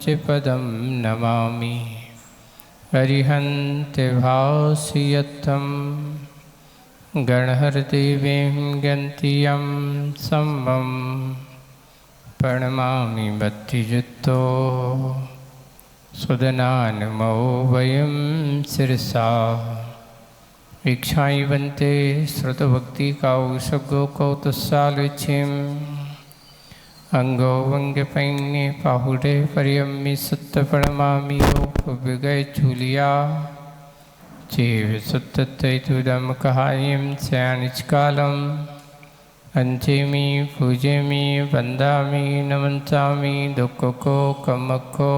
पदं नमामि अरिहन्ते भासियत्तं गणहरदेवीं गन्तियं सम्मं प्रणमामि भक्तियुक्तो सुदनानमो वयं शिरसा वीक्षायन्ते श्रुतभक्तिकौशगो कौतुसालुचिम् अंगो वंगपैन्ये पाहुडे पर्यम्मि सत्तप्रणमामि उपविगय चूलिया चेव सत्तत्तैतुदं कहायं स्यानिष्कालम् अंचेमि पूजेमि वन्दामि नमन्तामि दुःखको कमको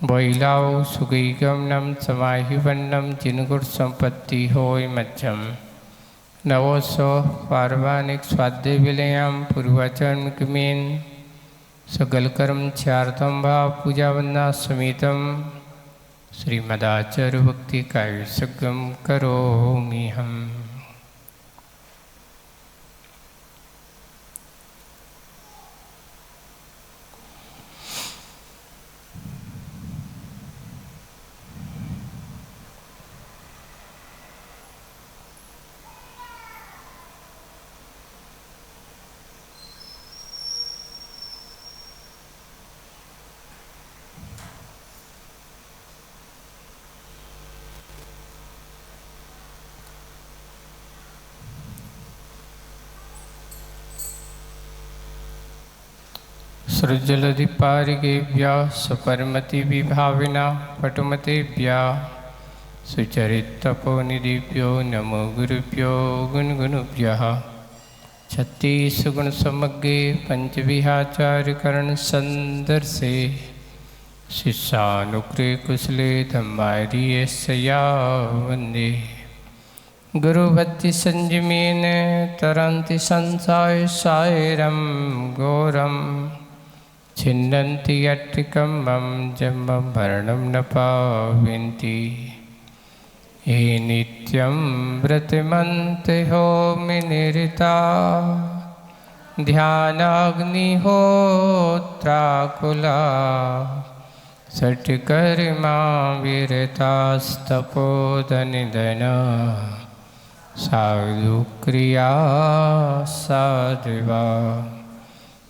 बैलाओ सुगैगमनं समाहिवन्नं जिनगुर संपत्ति होय मध्यम नवोसो पार्वाणिक स्वाध्य विलयाम पूर्वाचरण कमेन सगल कर्म चारतम भाव पूजा वंदना समेतम श्रीमदाचार्य भक्ति काय सगम करोमि हम। सृजलधिपारिकेभ्यः सपरमति विभाविना पटुमतेभ्यः सुचरितपोनिधिभ्यो नमो गुरुभ्यो गुणगुणुभ्यः छत्तीसगुणसमग्रे पंचविहाचार्यकरण संदर्शे शिष्यानुग्रहे कुशले धम्मारियस्या वन्दे गुरुभक्ति संयमेन तरन्ति संसाय सायरं घोरं छिन्नन्ति यट्टिकम्बं जम्बं मरणं न पावन्ति हे नित्यं व्रतमन्ते होमिनिरता ध्यानाग्निहोत्राकुला षट्कर्मा विरतास्तपोधनिधना साधुक्रिया साधुवा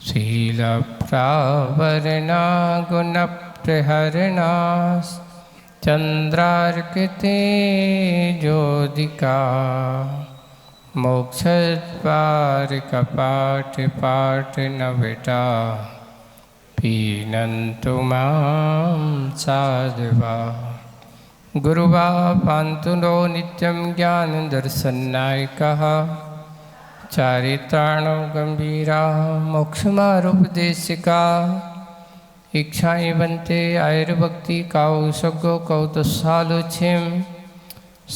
शीलप्रावरणा गुणप्रहरणा चन्द्रार्किते ज्योतिका मोक्षद्वारिकपाठपाठनविटा पीनन्तु मां साधुवा गुरुवा पान्तु नो नित्यं ज्ञानदर्शननायकः चारित्राणो गंभीरा मोक्षमारुपदेशिका इच्छाइवन्ते आयुर्भक्ति कौशगो कौतुसालुचिं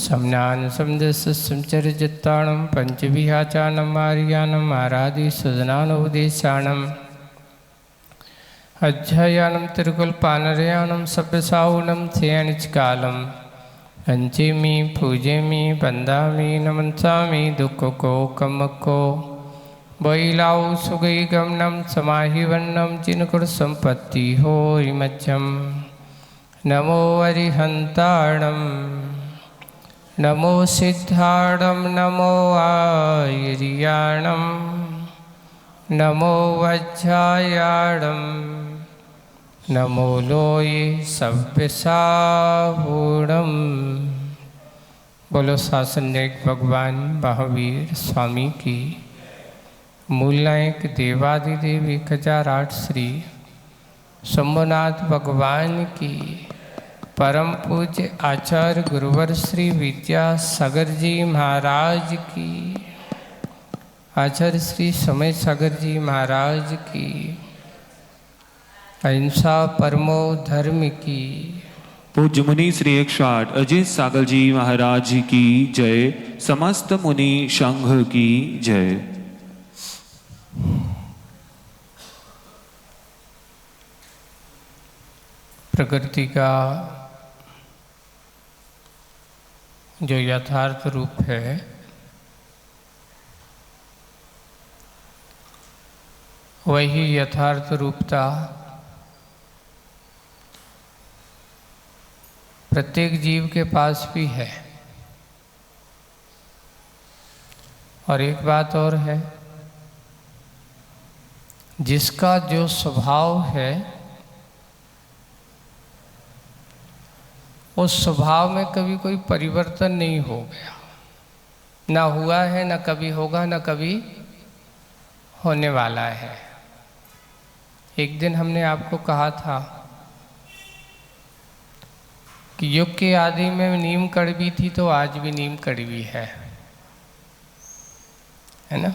सम्नान समदसंचरजत्ताणं पंचविहाचानम् आर्यानम् आराधि सुदनानोपदेशानम् अध्ययनं तिरुकुलपानरयानं सभ्यसाहुनं सेयनिष्कालम् अंचेमि पूजेमि वन्दामि नमन्तामि दुःखको कमको बैलाओ सुगैगमनं समाहिवन्नं जिनकुर संपत्ति होय मध्यम नमो अरिहन्ताणं नमो सिद्धाणं नमो आयर्याणं नमो वज्रायाणं नमो लोये सव्यसाहूणम। बोलो शासननायक भगवान महावीर स्वामी की, मूल नायक देवादिदेव 1008 श्री शंभुनाथ भगवान की, परम पूज्य आचार्य गुरुवर श्री विद्यासागर जी महाराज की, आचार्य श्री समय सागर जी महाराज की, अहिंसा परमो धर्म की, पूज्य मुनि श्री 108 अजीत सागर जी महाराज की जय। समस्त मुनि संघ की जय। प्रकृति का जो यथार्थ रूप है वही यथार्थ रूपता प्रत्येक जीव के पास भी है। और एक बात और है, जिसका जो स्वभाव है उस स्वभाव में कभी कोई परिवर्तन नहीं हो गया, ना हुआ है, ना कभी होगा, ना कभी होने वाला है। एक दिन हमने आपको कहा था कि युग के आदि में नीम कड़वी थी तो आज भी नीम कड़वी है ना।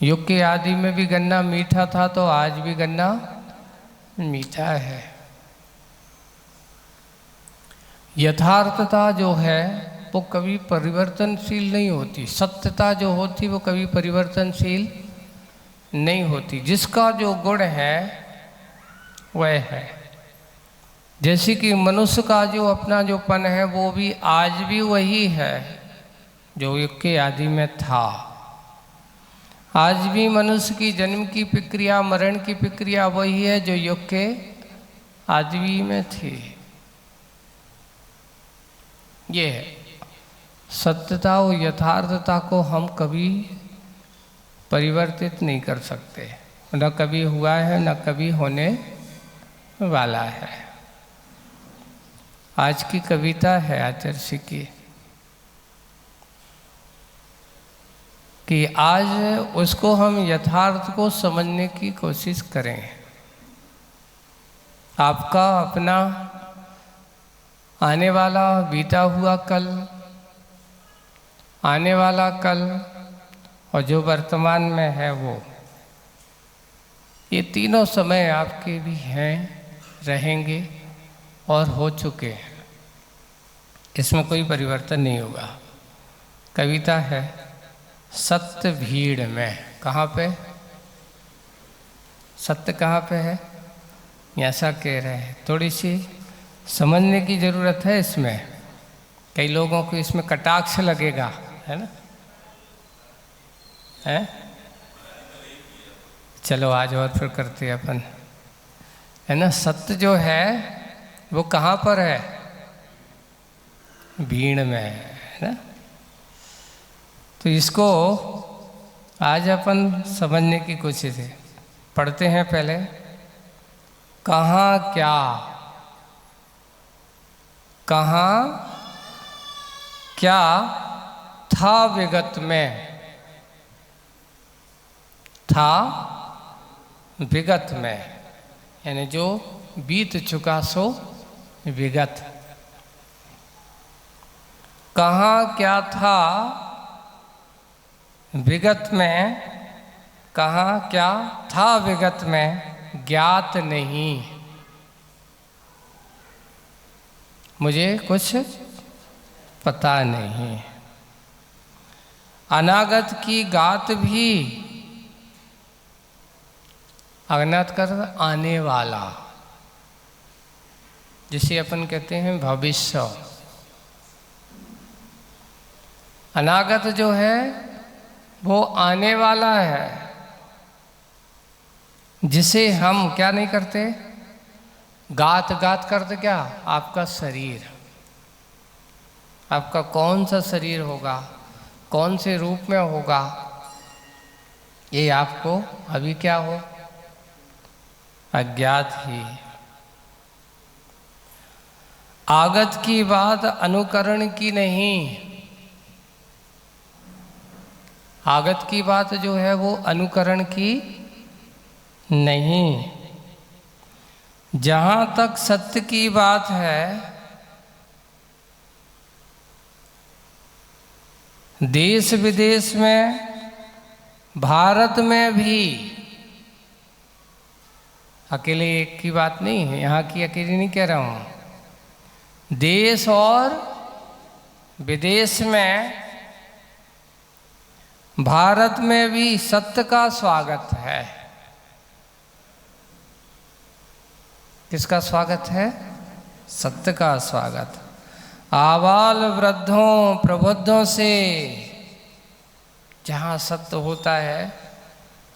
युग के आदि में भी गन्ना मीठा था तो आज भी गन्ना मीठा है। यथार्थता जो है वो कभी परिवर्तनशील नहीं होती, सत्यता जो होती वो कभी परिवर्तनशील नहीं होती। जिसका जो गुण है वह है। जैसे कि मनुष्य का जो अपना जो पन है वो भी आज भी वही है जो युग के आदि में था। आज भी मनुष्य की जन्म की प्रक्रिया, मरण की प्रक्रिया वही है जो युग के आदि में थी। ये है सत्यता और यथार्थता को हम कभी परिवर्तित नहीं कर सकते, न कभी हुआ है न कभी होने वाला है। आज की कविता है आचार्य की कि आज उसको हम यथार्थ को समझने की कोशिश करें। आपका अपना आने वाला बीता हुआ कल, आने वाला कल और जो वर्तमान में है वो, ये तीनों समय आपके भी हैं, रहेंगे और हो चुके हैं। इसमें कोई परिवर्तन नहीं होगा। कविता है सत्य भीड़ में। कहाँ पे सत्य कहाँ पे है, ऐसा कह रहे हैं। थोड़ी सी समझने की ज़रूरत है इसमें। कई लोगों को इसमें कटाक्ष लगेगा, है ना, है? चलो आज और फिर करते हैं अपन, है ना। सत्य जो है वो कहाँ पर है, भीड़ में, है ना। तो इसको आज अपन समझने की कोशिश है। पढ़ते हैं पहले। कहाँ क्या, कहाँ क्या था विगत में, था विगत में, यानी जो बीत चुका सो विगत। कहाँ क्या था विगत में, कहाँ क्या था विगत में ज्ञात नहीं, मुझे कुछ पता नहीं। अनागत की गात भी, अज्ञात कर आने वाला, जिसे अपन कहते हैं भविष्य। अनागत जो है वो आने वाला है, जिसे हम क्या नहीं करते, गात। गात करते क्या, आपका शरीर, आपका कौन सा शरीर होगा, कौन से रूप में होगा, ये आपको अभी क्या हो, अज्ञात ही। आगत की बात अनुकरण की नहीं, आगत की बात जो है वो अनुकरण की नहीं। जहाँ तक सत्य की बात है, देश विदेश में, भारत में भी, अकेले एक की बात नहीं है, यहाँ की अकेली नहीं कह रहा हूँ, देश और विदेश में, भारत में भी सत्य का स्वागत है। किसका स्वागत है, सत्य का स्वागत। आबाल वृद्धों प्रबुद्धों से, जहाँ सत्य होता है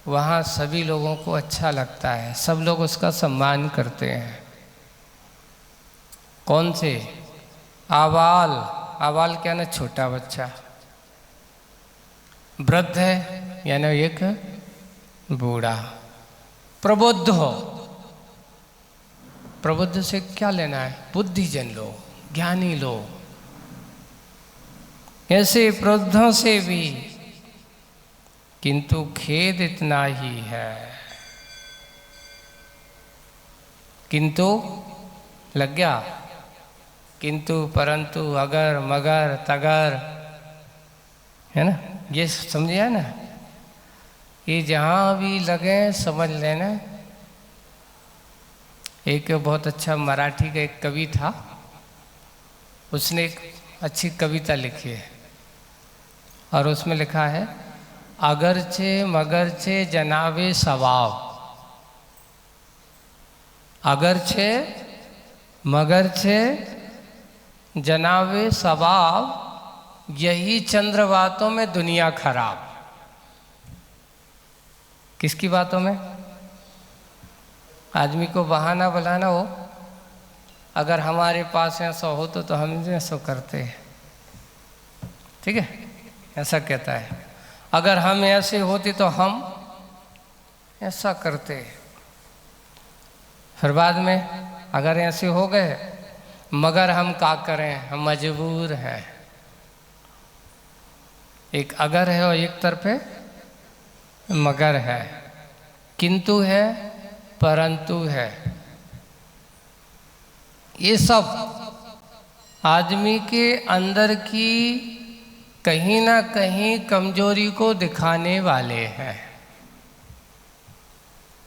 वहाँ सभी लोगों को अच्छा लगता है, सब लोग उसका सम्मान करते हैं। कौन से, आबाल, आबाल क्या ना, छोटा बच्चा। वृद्ध है यानी एक बूढ़ा। प्रबुद्ध हो, प्रबुद्ध से क्या लेना है? बुद्धिजन लोग, ज्ञानी लोग। ऐसे प्रबुद्धों से भी, किंतु खेद इतना ही है, किंतु लग गया, किंतु परंतु अगर मगर तगर, है ना, ये समझिए ना, ये जहाँ भी लगे समझ लेना। एक बहुत अच्छा मराठी का एक कवि था, उसने एक अच्छी कविता लिखी है और उसमें लिखा है, अगरचे मगरचे जनावे सवाब, अगरचे मगरचे जनावे सवाब, यही चंद्र बातों में दुनिया खराब। किसकी बातों में? आदमी को बहाना बुलाना हो, अगर हमारे पास ऐसा हो तो हम ऐसा करते हैं, ठीक है, ऐसा कहता है। अगर हम ऐसे होते तो हम ऐसा करते। फिर बाद में अगर ऐसे हो गए, मगर हम क्या करें, हम मजबूर हैं। एक अगर है और एक तरफे मगर है, किंतु है, परंतु है। ये सब आदमी के अंदर की कहीं ना कहीं कमजोरी को दिखाने वाले हैं,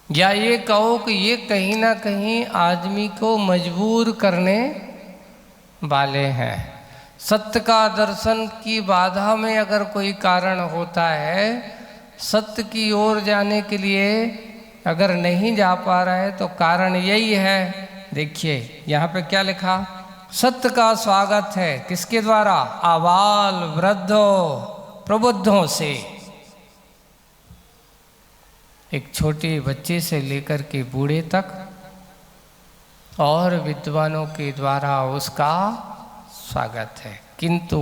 या ये कहो कि ये कहीं ना कहीं आदमी को मजबूर करने वाले हैं। सत्य का दर्शन की बाधा में अगर कोई कारण होता है, सत्य की ओर जाने के लिए अगर नहीं जा पा रहा है, तो कारण यही है। देखिए यहाँ पे क्या लिखा, सत्य का स्वागत है किसके द्वारा? आबाल वृद्धों प्रबुद्धों से। एक छोटे बच्चे से लेकर के बूढ़े तक और विद्वानों के द्वारा उसका स्वागत है। किंतु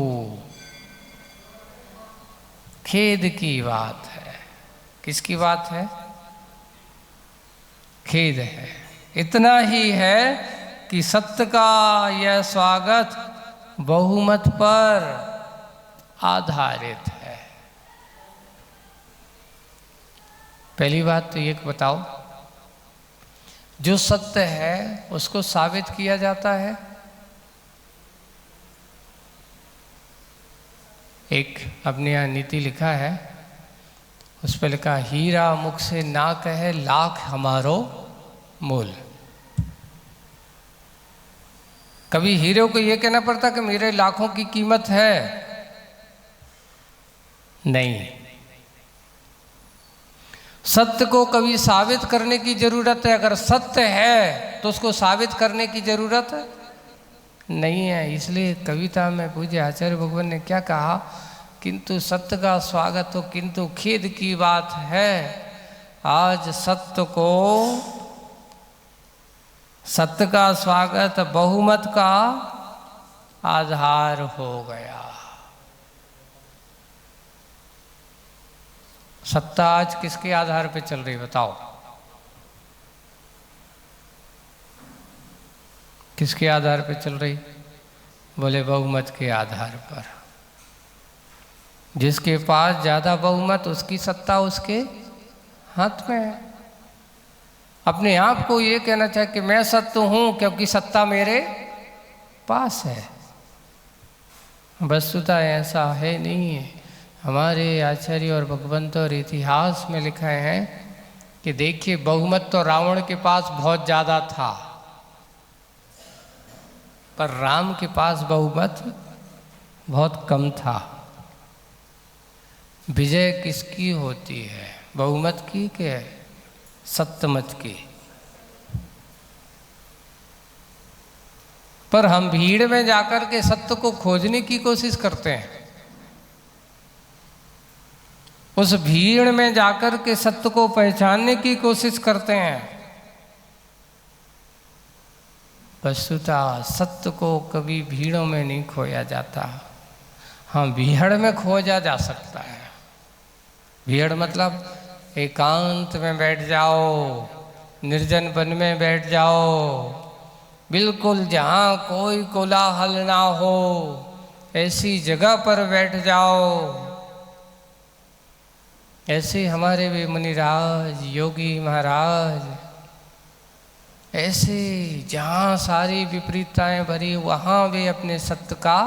खेद की बात है, किसकी बात है? खेद है, इतना ही है कि सत्य का यह स्वागत बहुमत पर आधारित है। पहली बात तो ये बताओ, जो सत्य है उसको साबित किया जाता है। एक अपने यहाँ नीति लिखा है, उस पर लिखा, हीरा मुख से ना कहे लाख हमारो मोल। कभी हीरे को ये कहना पड़ता कि मेरे लाखों की कीमत है? नहीं। सत्य को कभी साबित करने की जरूरत है? अगर सत्य है तो उसको साबित करने की जरूरत नहीं है। इसलिए कविता में पूज्य आचार्य भगवान ने क्या कहा, किंतु सत्य का स्वागत हो, किंतु खेद की बात है आज सत्य को, सत्य का स्वागत बहुमत का आधार हो गया। सत्ता आज किसके आधार पे चल रही बताओ? किसके आधार पे चल रही? बोले बहुमत के आधार पर। जिसके पास ज्यादा बहुमत, उसकी सत्ता उसके हाथ में है। अपने आप को ये कहना चाहिए कि मैं सत्य हूं क्योंकि सत्ता मेरे पास है। वस्तुतः ऐसा है नहीं है। हमारे आचार्य और भगवंत और इतिहास में लिखा है कि देखिए, बहुमत तो रावण के पास बहुत ज़्यादा था, पर राम के पास बहुमत बहुत कम था। विजय किसकी होती है? बहुमत की के सत्यमत की। पर हम भीड़ में जाकर के सत्य को खोजने की कोशिश करते हैं। उस भीड़ में जाकर के सत्य को पहचानने की कोशिश करते हैं, वस्तुतः सत्य को कभी भीड़ों में नहीं खोया जाता। हाँ, भीड़ में खोजा जा सकता है। भीड़ मतलब एकांत में बैठ जाओ, निर्जन वन में बैठ जाओ, बिल्कुल जहाँ कोई कोलाहल ना हो, ऐसी जगह पर बैठ जाओ। ऐसे हमारे भी मुनिराज, योगी महाराज, ऐसे जहाँ सारी विपरीतताएं भरी, वहाँ वे अपने सत्य का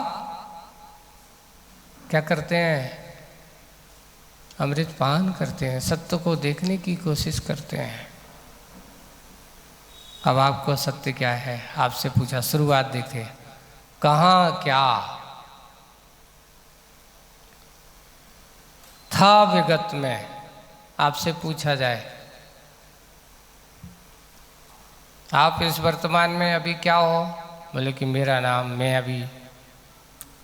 क्या करते हैं? अमृत पान करते हैं, सत्य को देखने की कोशिश करते हैं। अब आपको सत्य क्या है आपसे पूछा, शुरुआत देखे कहाँ क्या था विगत में, आपसे पूछा जाए आप इस वर्तमान में अभी क्या हो? बोले कि मेरा नाम, मैं अभी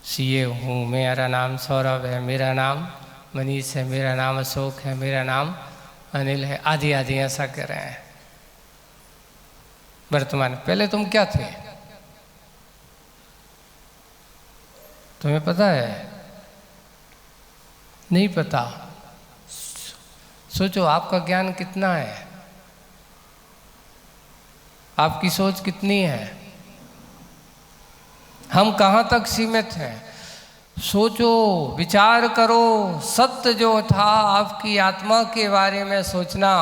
सीए हूँ, मेरा नाम सौरभ है, मेरा नाम मनीष है, मेरा नाम अशोक है, मेरा नाम अनिल है, आदि आदि ऐसा कह रहे हैं वर्तमान। पहले तुम क्या थे? तुम्हें पता है? नहीं पता। सोचो आपका ज्ञान कितना है, आपकी सोच कितनी है, हम कहाँ तक सीमित हैं? सोचो, विचार करो। सत्य जो था आपकी आत्मा के बारे में सोचना,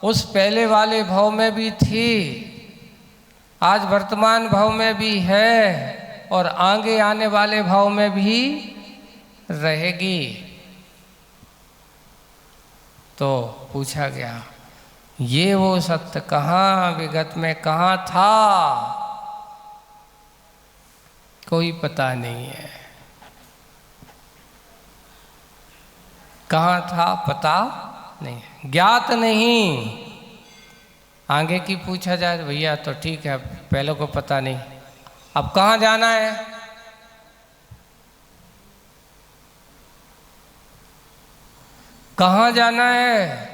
उस पहले वाले भाव में भी थी, आज वर्तमान भाव में भी है और आगे आने वाले भाव में भी रहेगी। तो पूछा गया ये वो सत्य कहाँ विगत में कहाँ था? कोई पता नहीं है। कहाँ था पता नहीं, ज्ञात नहीं। आगे की पूछा जाए तो भैया तो ठीक है, पहले को पता नहीं, अब कहाँ जाना है? कहाँ जाना है?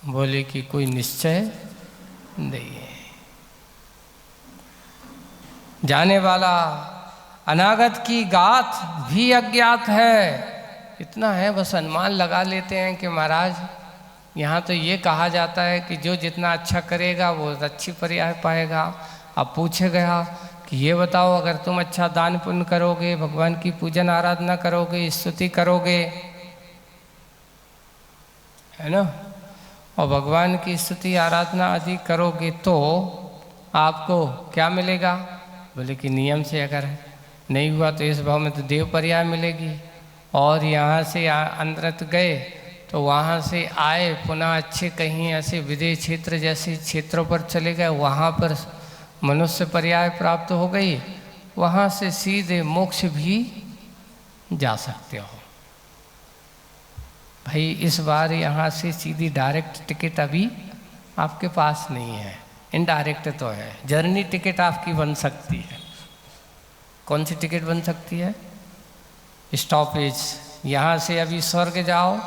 बोले कि कोई निश्चय नहीं है। जाने वाला अनागत की गाथ भी अज्ञात है। इतना है, बस अनुमान लगा लेते हैं कि महाराज यहाँ तो ये कहा जाता है कि जो जितना अच्छा करेगा वो अच्छी पर्याय पाएगा। अब पूछे गया कि ये बताओ, अगर तुम अच्छा दान पुण्य करोगे, भगवान की पूजन आराधना करोगे, स्तुति करोगे, है ना, और भगवान की स्तुति आराधना आदि करोगे तो आपको क्या मिलेगा? बोले कि नियम से अगर नहीं हुआ तो इस भाव में तो देव पर्याय मिलेगी, और यहाँ से अंतरत गए तो वहाँ से आए पुनः अच्छे कहीं ऐसे विदेश क्षेत्र जैसे क्षेत्रों पर चले गए, वहाँ पर मनुष्य पर्याय प्राप्त हो गई, वहाँ से सीधे मोक्ष भी जा सकते हो। भाई इस बार यहाँ से सीधी डायरेक्ट टिकट अभी आपके पास नहीं है, इनडायरेक्ट तो है। जर्नी टिकट आपकी बन सकती है। कौन सी टिकट बन सकती है? स्टॉपेज, यहाँ से अभी स्वर्ग जाओ,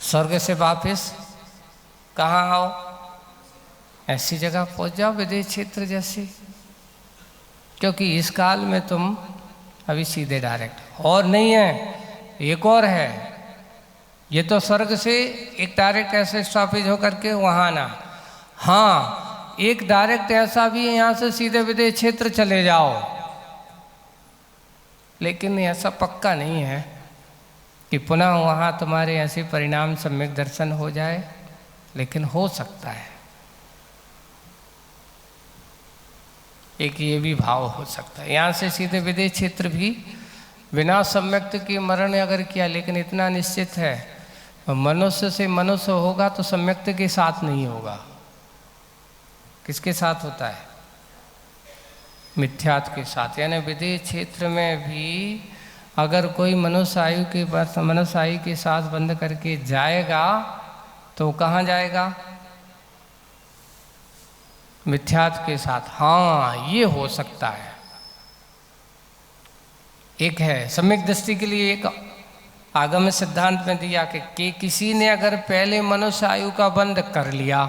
स्वर्ग से वापस कहाँ आओ? ऐसी जगह पहुँच जाओ विदेश क्षेत्र जैसे, क्योंकि इस काल में तुम अभी सीधे डायरेक्ट और नहीं है, एक और है। ये तो स्वर्ग से एक डायरेक्ट ऐसे स्टॉपेज होकर के वहाँ ना, हाँ एक डायरेक्ट ऐसा भी है यहाँ से सीधे विदेश क्षेत्र चले जाओ, लेकिन ऐसा पक्का नहीं है कि पुनः वहाँ तुम्हारे ऐसे परिणाम सम्यक दर्शन हो जाए, लेकिन हो सकता है। एक ये भी भाव हो सकता है, यहाँ से सीधे विदेश क्षेत्र भी बिना सम्यक्त की मरण अगर किया, लेकिन इतना निश्चित है मनुष्य से मनुष्य होगा तो सम्यक्त के साथ नहीं होगा। किसके साथ होता है? मिथ्यात्व के साथ। यानी विदेश क्षेत्र में भी अगर कोई मनुष्य आयु के साथ बंद करके जाएगा तो कहाँ जाएगा? मिथ्यात्व के साथ। हाँ ये हो सकता है। एक है सम्यक दृष्टि के लिए, एक आगम सिद्धांत में दिया कि किसी ने अगर पहले मनुष्य आयु का बंध कर लिया,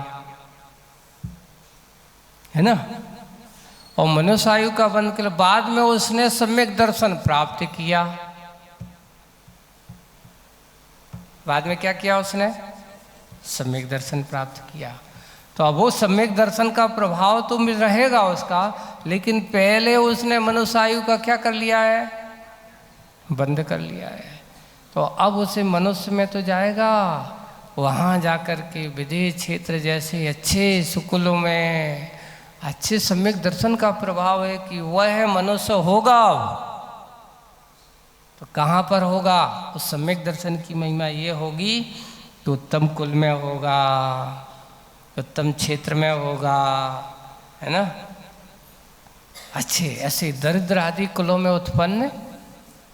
है ना। और मनुष्य आयु का वर्णन के बाद में उसने सम्यक दर्शन प्राप्त किया। बाद में क्या किया उसने? सम्यक दर्शन प्राप्त किया। तो अब वो सम्यक दर्शन का प्रभाव तो रहेगा उसका, लेकिन पहले उसने मनुष्य आयु का क्या कर लिया है? बंद कर लिया है। तो अब उसे मनुष्य में तो जाएगा, वहाँ जाकर के विदेश क्षेत्र जैसे अच्छे सुकुलों में अच्छे सम्यक दर्शन का प्रभाव है कि वह मनुष्य होगा। तो कहाँ पर होगा? उस सम्यक दर्शन की महिमा ये होगी कि उत्तम कुल में होगा, उत्तम क्षेत्र में होगा, है ना। अच्छे ऐसे दरिद्र आदि कुलों में उत्पन्न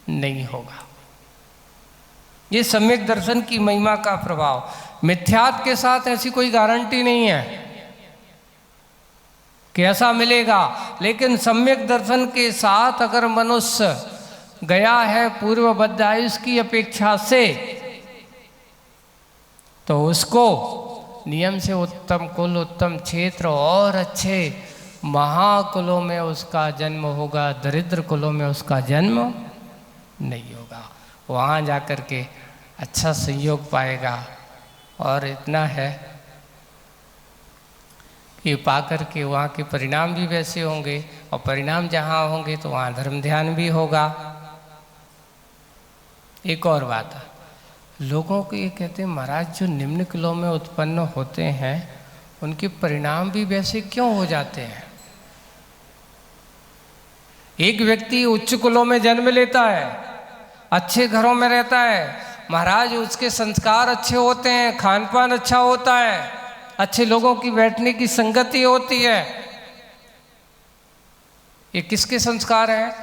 नहीं होगा। ये सम्यक दर्शन की महिमा का प्रभाव। मिथ्यात्व के साथ ऐसी कोई गारंटी नहीं है कि ऐसा मिलेगा, लेकिन सम्यक दर्शन के साथ अगर मनुष्य गया है पूर्वबद्ध आयुष की अपेक्षा से, तो उसको नियम से उत्तम कुल, उत्तम क्षेत्र और अच्छे महाकुलों में उसका जन्म होगा, दरिद्र कुलों में उसका जन्म नहीं होगा। वहाँ जाकर के अच्छा संयोग पाएगा। और इतना है कि पाकर के वहाँ के परिणाम भी वैसे होंगे, और परिणाम जहाँ होंगे तो वहाँ धर्म ध्यान भी होगा। एक और बात है, लोगों को ये कहते हैं महाराज जो निम्न कुलों में उत्पन्न होते हैं उनके परिणाम भी वैसे क्यों हो जाते हैं? एक व्यक्ति उच्च कुलों में जन्म लेता है, अच्छे घरों में रहता है, महाराज उसके संस्कार अच्छे होते हैं, खान पान अच्छा होता है, अच्छे लोगों की बैठने की संगति होती है। ये किसके संस्कार हैं?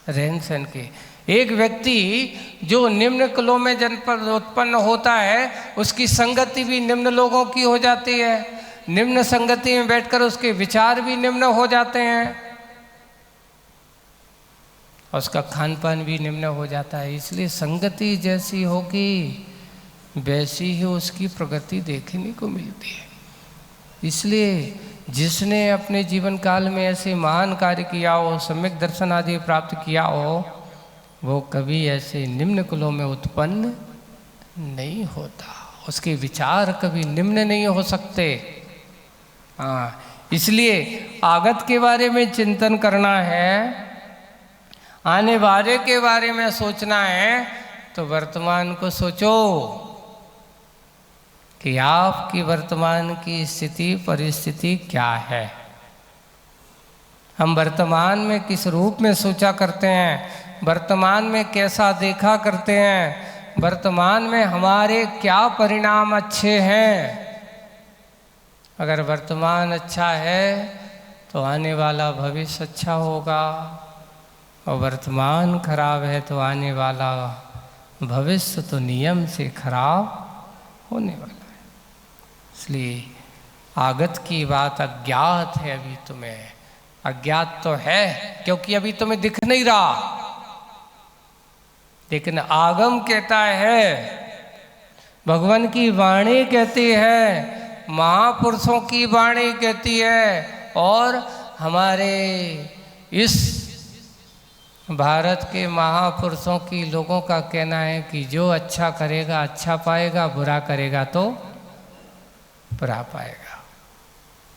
रहन सहन के। एक व्यक्ति जो निम्न कुलों में जन्म उत्पन्न होता है उसकी संगति भी निम्न लोगों की हो जाती है, निम्न संगति में बैठकर उसके विचार भी निम्न हो जाते हैं, और उसका खान पान भी निम्न हो जाता है। इसलिए संगति जैसी होगी वैसी ही उसकी प्रगति देखने को मिलती है। इसलिए जिसने अपने जीवन काल में ऐसे महान कार्य किया हो, सम्यक दर्शन आदि प्राप्त किया हो, वो कभी ऐसे निम्न कुलों में उत्पन्न नहीं होता, उसके विचार कभी निम्न नहीं हो सकते। हाँ, इसलिए आगत के बारे में चिंतन करना है, आने वाले के बारे में सोचना है, तो वर्तमान को सोचो कि आपकी वर्तमान की स्थिति परिस्थिति क्या है। हम वर्तमान में किस रूप में सोचा करते हैं, वर्तमान में कैसा देखा करते हैं, वर्तमान में हमारे क्या परिणाम अच्छे हैं। अगर वर्तमान अच्छा है तो आने वाला भविष्य अच्छा होगा, और वर्तमान खराब है तो आने वाला भविष्य तो नियम से खराब होने वाला है। इसलिए आगत की बात अज्ञात है, अभी तुम्हें अज्ञात तो है क्योंकि अभी तुम्हें दिख नहीं रहा, लेकिन आगम कहता है, भगवान की वाणी कहती है, महापुरुषों की वाणी कहती है, और हमारे इस भारत के महापुरुषों की लोगों का कहना है कि जो अच्छा करेगा अच्छा पाएगा, बुरा करेगा तो बुरा पाएगा।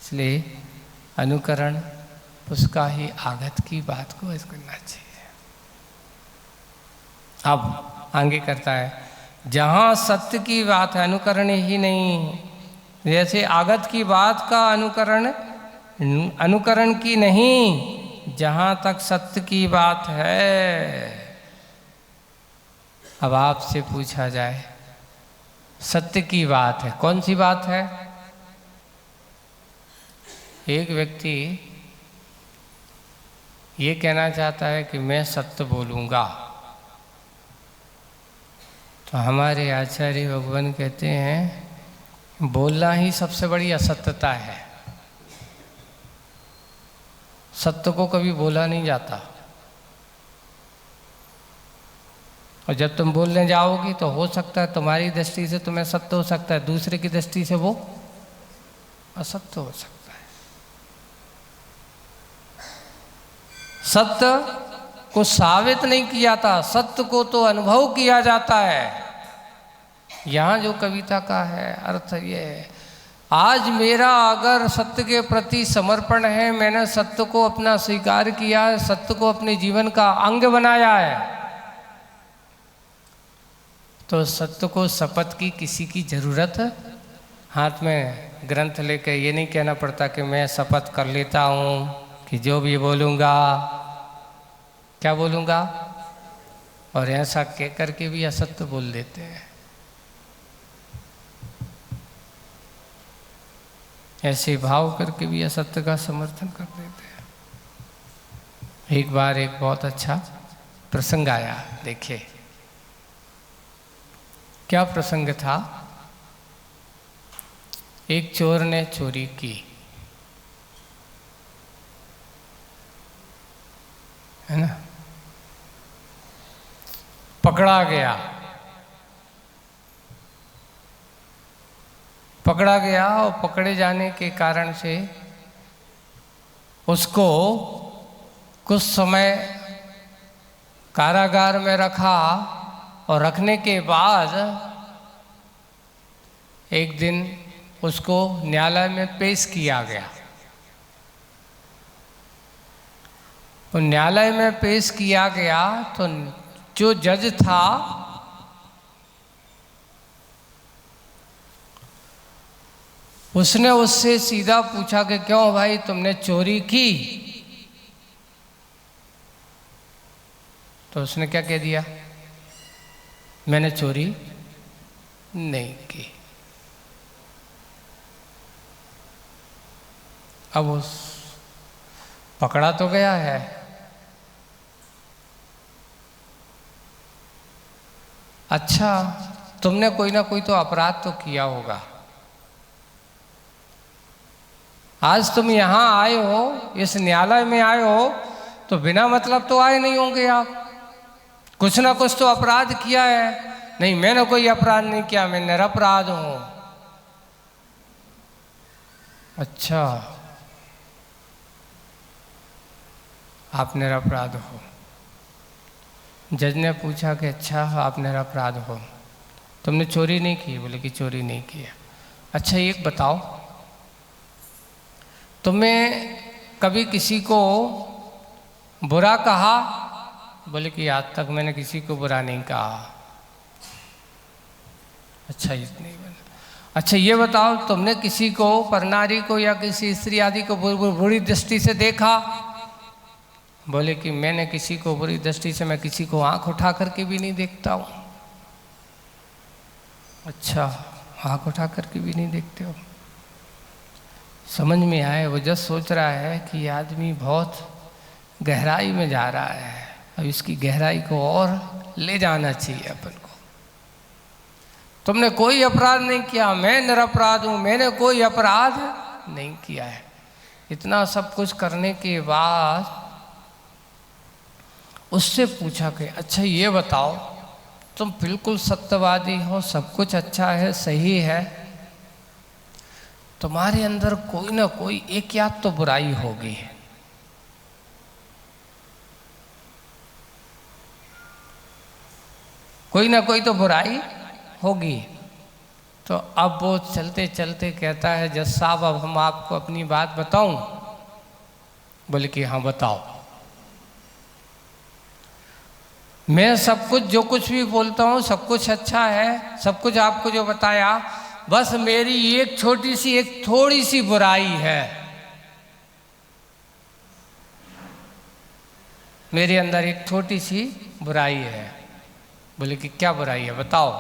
इसलिए अनुकरण उसका ही आगत की बात को करना चाहिए। अब आगे करता है, जहाँ सत्य की बात है अनुकरण ही नहीं, जैसे आगत की बात का अनुकरण की नहीं, जहाँ तक सत्य की बात है। अब आपसे पूछा जाए सत्य की बात है, कौन सी बात है? एक व्यक्ति ये कहना चाहता है कि मैं सत्य बोलूँगा, तो हमारे आचार्य भगवान कहते हैं बोलना ही सबसे बड़ी असत्यता है। सत्य को कभी बोला नहीं जाता, और जब तुम बोलने जाओगी तो हो सकता है तुम्हारी दृष्टि से तुम्हें सत्य हो सकता है, दूसरे की दृष्टि से वो असत्य हो सकता है। सत्य को साबित नहीं किया था, सत्य को तो अनुभव किया जाता है। यहाँ जो कविता का है अर्थ ये है, आज मेरा अगर सत्य के प्रति समर्पण है, मैंने सत्य को अपना स्वीकार किया है, सत्य को अपने जीवन का अंग बनाया है, तो सत्य को शपथ की किसी की जरूरत हाथ में ग्रंथ लेकर ये नहीं कहना पड़ता कि मैं शपथ कर लेता हूँ कि जो भी बोलूँगा क्या बोलूँगा, और ऐसा कह करके भी असत्य बोल देते हैं। ऐसे भाव करके भी असत्य का समर्थन कर देते हैं। एक बार एक बहुत अच्छा प्रसंग आया, देखिए क्या प्रसंग था। एक चोर ने चोरी की, है ना, पकड़ा गया। पकड़ा गया और पकड़े जाने के कारण से उसको कुछ समय कारागार में रखा, और रखने के बाद एक दिन उसको न्यायालय में पेश किया गया। तो न्यायालय में पेश किया गया तो जो जज था उसने उससे सीधा पूछा कि क्यों भाई तुमने चोरी की? तो उसने क्या कह दिया, मैंने चोरी नहीं की। अब उस पकड़ा तो गया है, अच्छा तुमने कोई ना कोई तो अपराध तो किया होगा, आज तुम यहाँ आए हो, इस न्यायालय में आए हो, तो बिना मतलब तो आए नहीं होंगे आप, कुछ ना कुछ तो अपराध किया है। नहीं, मैंने कोई अपराध नहीं किया, मैं निरपराध हूं। अच्छा, आप निरपराध हो। जज ने पूछा कि अच्छा आप निरपराध हो, तुमने चोरी नहीं की? बोले कि चोरी नहीं की है। अच्छा एक बताओ, तुमने कभी किसी को बुरा कहा? बोले कि आज तक मैंने किसी को बुरा नहीं कहा। अच्छा इतनी बात। अच्छा ये बताओ, तुमने किसी को, परनारी को या किसी स्त्री आदि को बुरी दृष्टि से देखा? बोले कि मैंने किसी को बुरी दृष्टि से, मैं किसी को आंख उठा करके भी नहीं देखता हूँ। अच्छा, आंख उठा करके भी नहीं देखते हो? समझ में आए। वो जब सोच रहा है कि आदमी बहुत गहराई में जा रहा है, अब इसकी गहराई को और ले जाना चाहिए अपन को। तुमने कोई अपराध नहीं किया, मैं निरपराध हूं, मैंने कोई अपराध नहीं किया है। इतना सब कुछ करने के बाद उससे पूछा कि अच्छा ये बताओ, तुम बिल्कुल सत्यवादी हो, सब कुछ अच्छा है, सही है, तुम्हारे अंदर कोई ना कोई एक या तो बुराई होगी। कोई ना कोई तो बुराई होगी। तो अब वो चलते चलते कहता है, जज साहब अब हम आपको अपनी बात बताऊं? बोले कि हाँ बताओ। मैं सब कुछ, जो कुछ भी बोलता हूँ सब कुछ अच्छा है, सब कुछ आपको जो बताया, बस मेरी एक छोटी सी, एक थोड़ी सी बुराई है। मेरे अंदर एक छोटी सी बुराई है। बोले कि क्या बुराई है बताओ?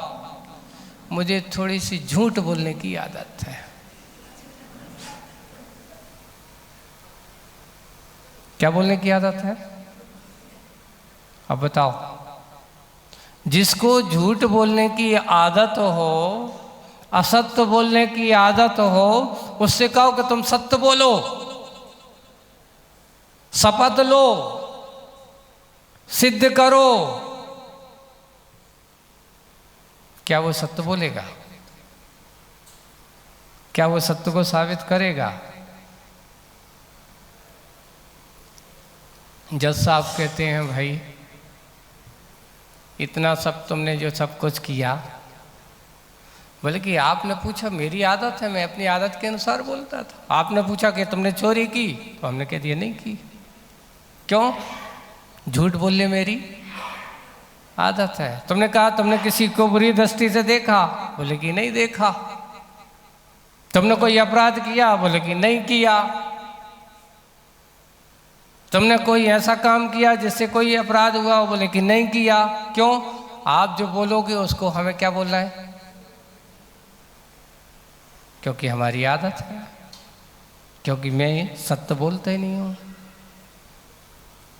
मुझे थोड़ी सी झूठ बोलने की आदत है। क्या बोलने की आदत है? अब बताओ। जिसको झूठ बोलने की आदत हो, असत्य बोलने की आदत हो, उससे कहो कि तुम सत्य बोलो, शपथ लो, सिद्ध करो। क्या वो सत्य बोलेगा? क्या वो सत्य को साबित करेगा? जज साहब कहते हैं, भाई इतना सब तुमने जो सब कुछ किया, बोले कि आपने पूछा, मेरी आदत है, मैं अपनी आदत के अनुसार बोलता था। आपने पूछा कि तुमने चोरी की, तो हमने कह दिया नहीं की। क्यों? झूठ बोलने मेरी आदत है। तुमने कहा तुमने किसी को बुरी दृष्टि से देखा, बोले कि नहीं देखा। तुमने कोई अपराध किया, बोले कि नहीं किया। तुमने कोई ऐसा काम किया जिससे कोई अपराध हुआ, बोले कि नहीं किया। क्यों? आप जो बोलोगे उसको हमें क्या बोलना है? क्योंकि हमारी आदत है, क्योंकि मैं सत्य बोलता ही नहीं हूँ।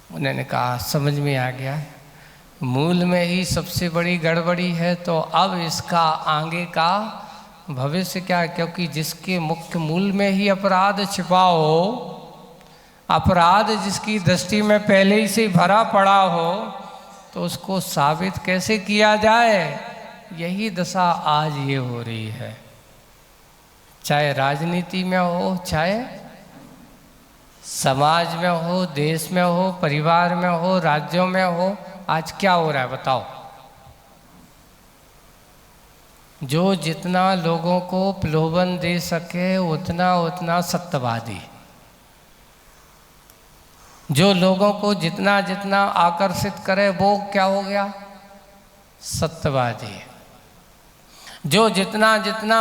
उन्होंने कहा समझ में आ गया, मूल में ही सबसे बड़ी गड़बड़ी है, तो अब इसका आगे का भविष्य क्या है? क्योंकि जिसके मुख्य मूल में ही अपराध छिपा हो, अपराध जिसकी दृष्टि में पहले ही से भरा पड़ा हो, तो उसको साबित कैसे किया जाए? यही दशा आज ये हो रही है। चाहे राजनीति में हो, चाहे समाज में हो, देश में हो, परिवार में हो, राज्यों में हो, आज क्या हो रहा है बताओ? जो जितना लोगों को प्रलोभन दे सके उतना सत्यवादी, जो लोगों को जितना जितना आकर्षित करे वो क्या हो गया? सत्यवादी। जो जितना जितना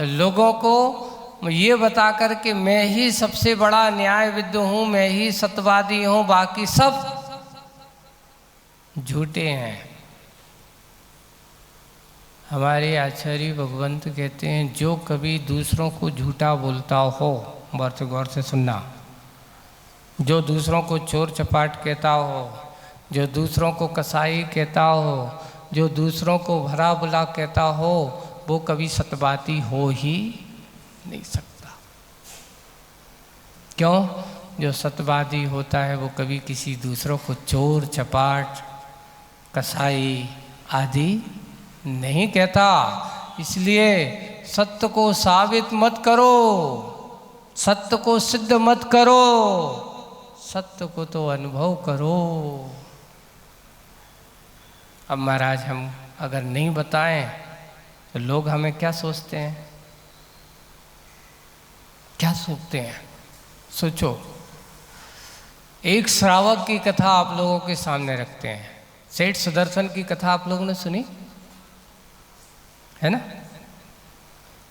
लोगों को ये बता कर के मैं ही सबसे बड़ा न्यायविद हूँ, मैं ही सत्यवादी हूँ, बाकी सब झूठे हैं। हमारे आचार्य भगवंत कहते हैं, जो कभी दूसरों को झूठा बोलता हो, गौर से सुनना, जो दूसरों को चोर चपाट कहता हो, जो दूसरों को कसाई कहता हो, जो दूसरों को भला बुला कहता हो, वो कभी सत्यवादी हो ही नहीं सकता। क्यों? जो सत्यवादी होता है वो कभी किसी दूसरों को चोर चपाट कसाई आदि नहीं कहता। इसलिए सत्य को साबित मत करो, सत्य को सिद्ध मत करो, सत्य को तो अनुभव करो। अब महाराज हम अगर नहीं बताएं तो लोग हमें क्या सोचते हैं? क्या सोचते हैं? सोचो, एक श्रावक की कथा आप लोगों के सामने रखते हैं। सेठ सुदर्शन की कथा आप लोगों ने सुनी है ना?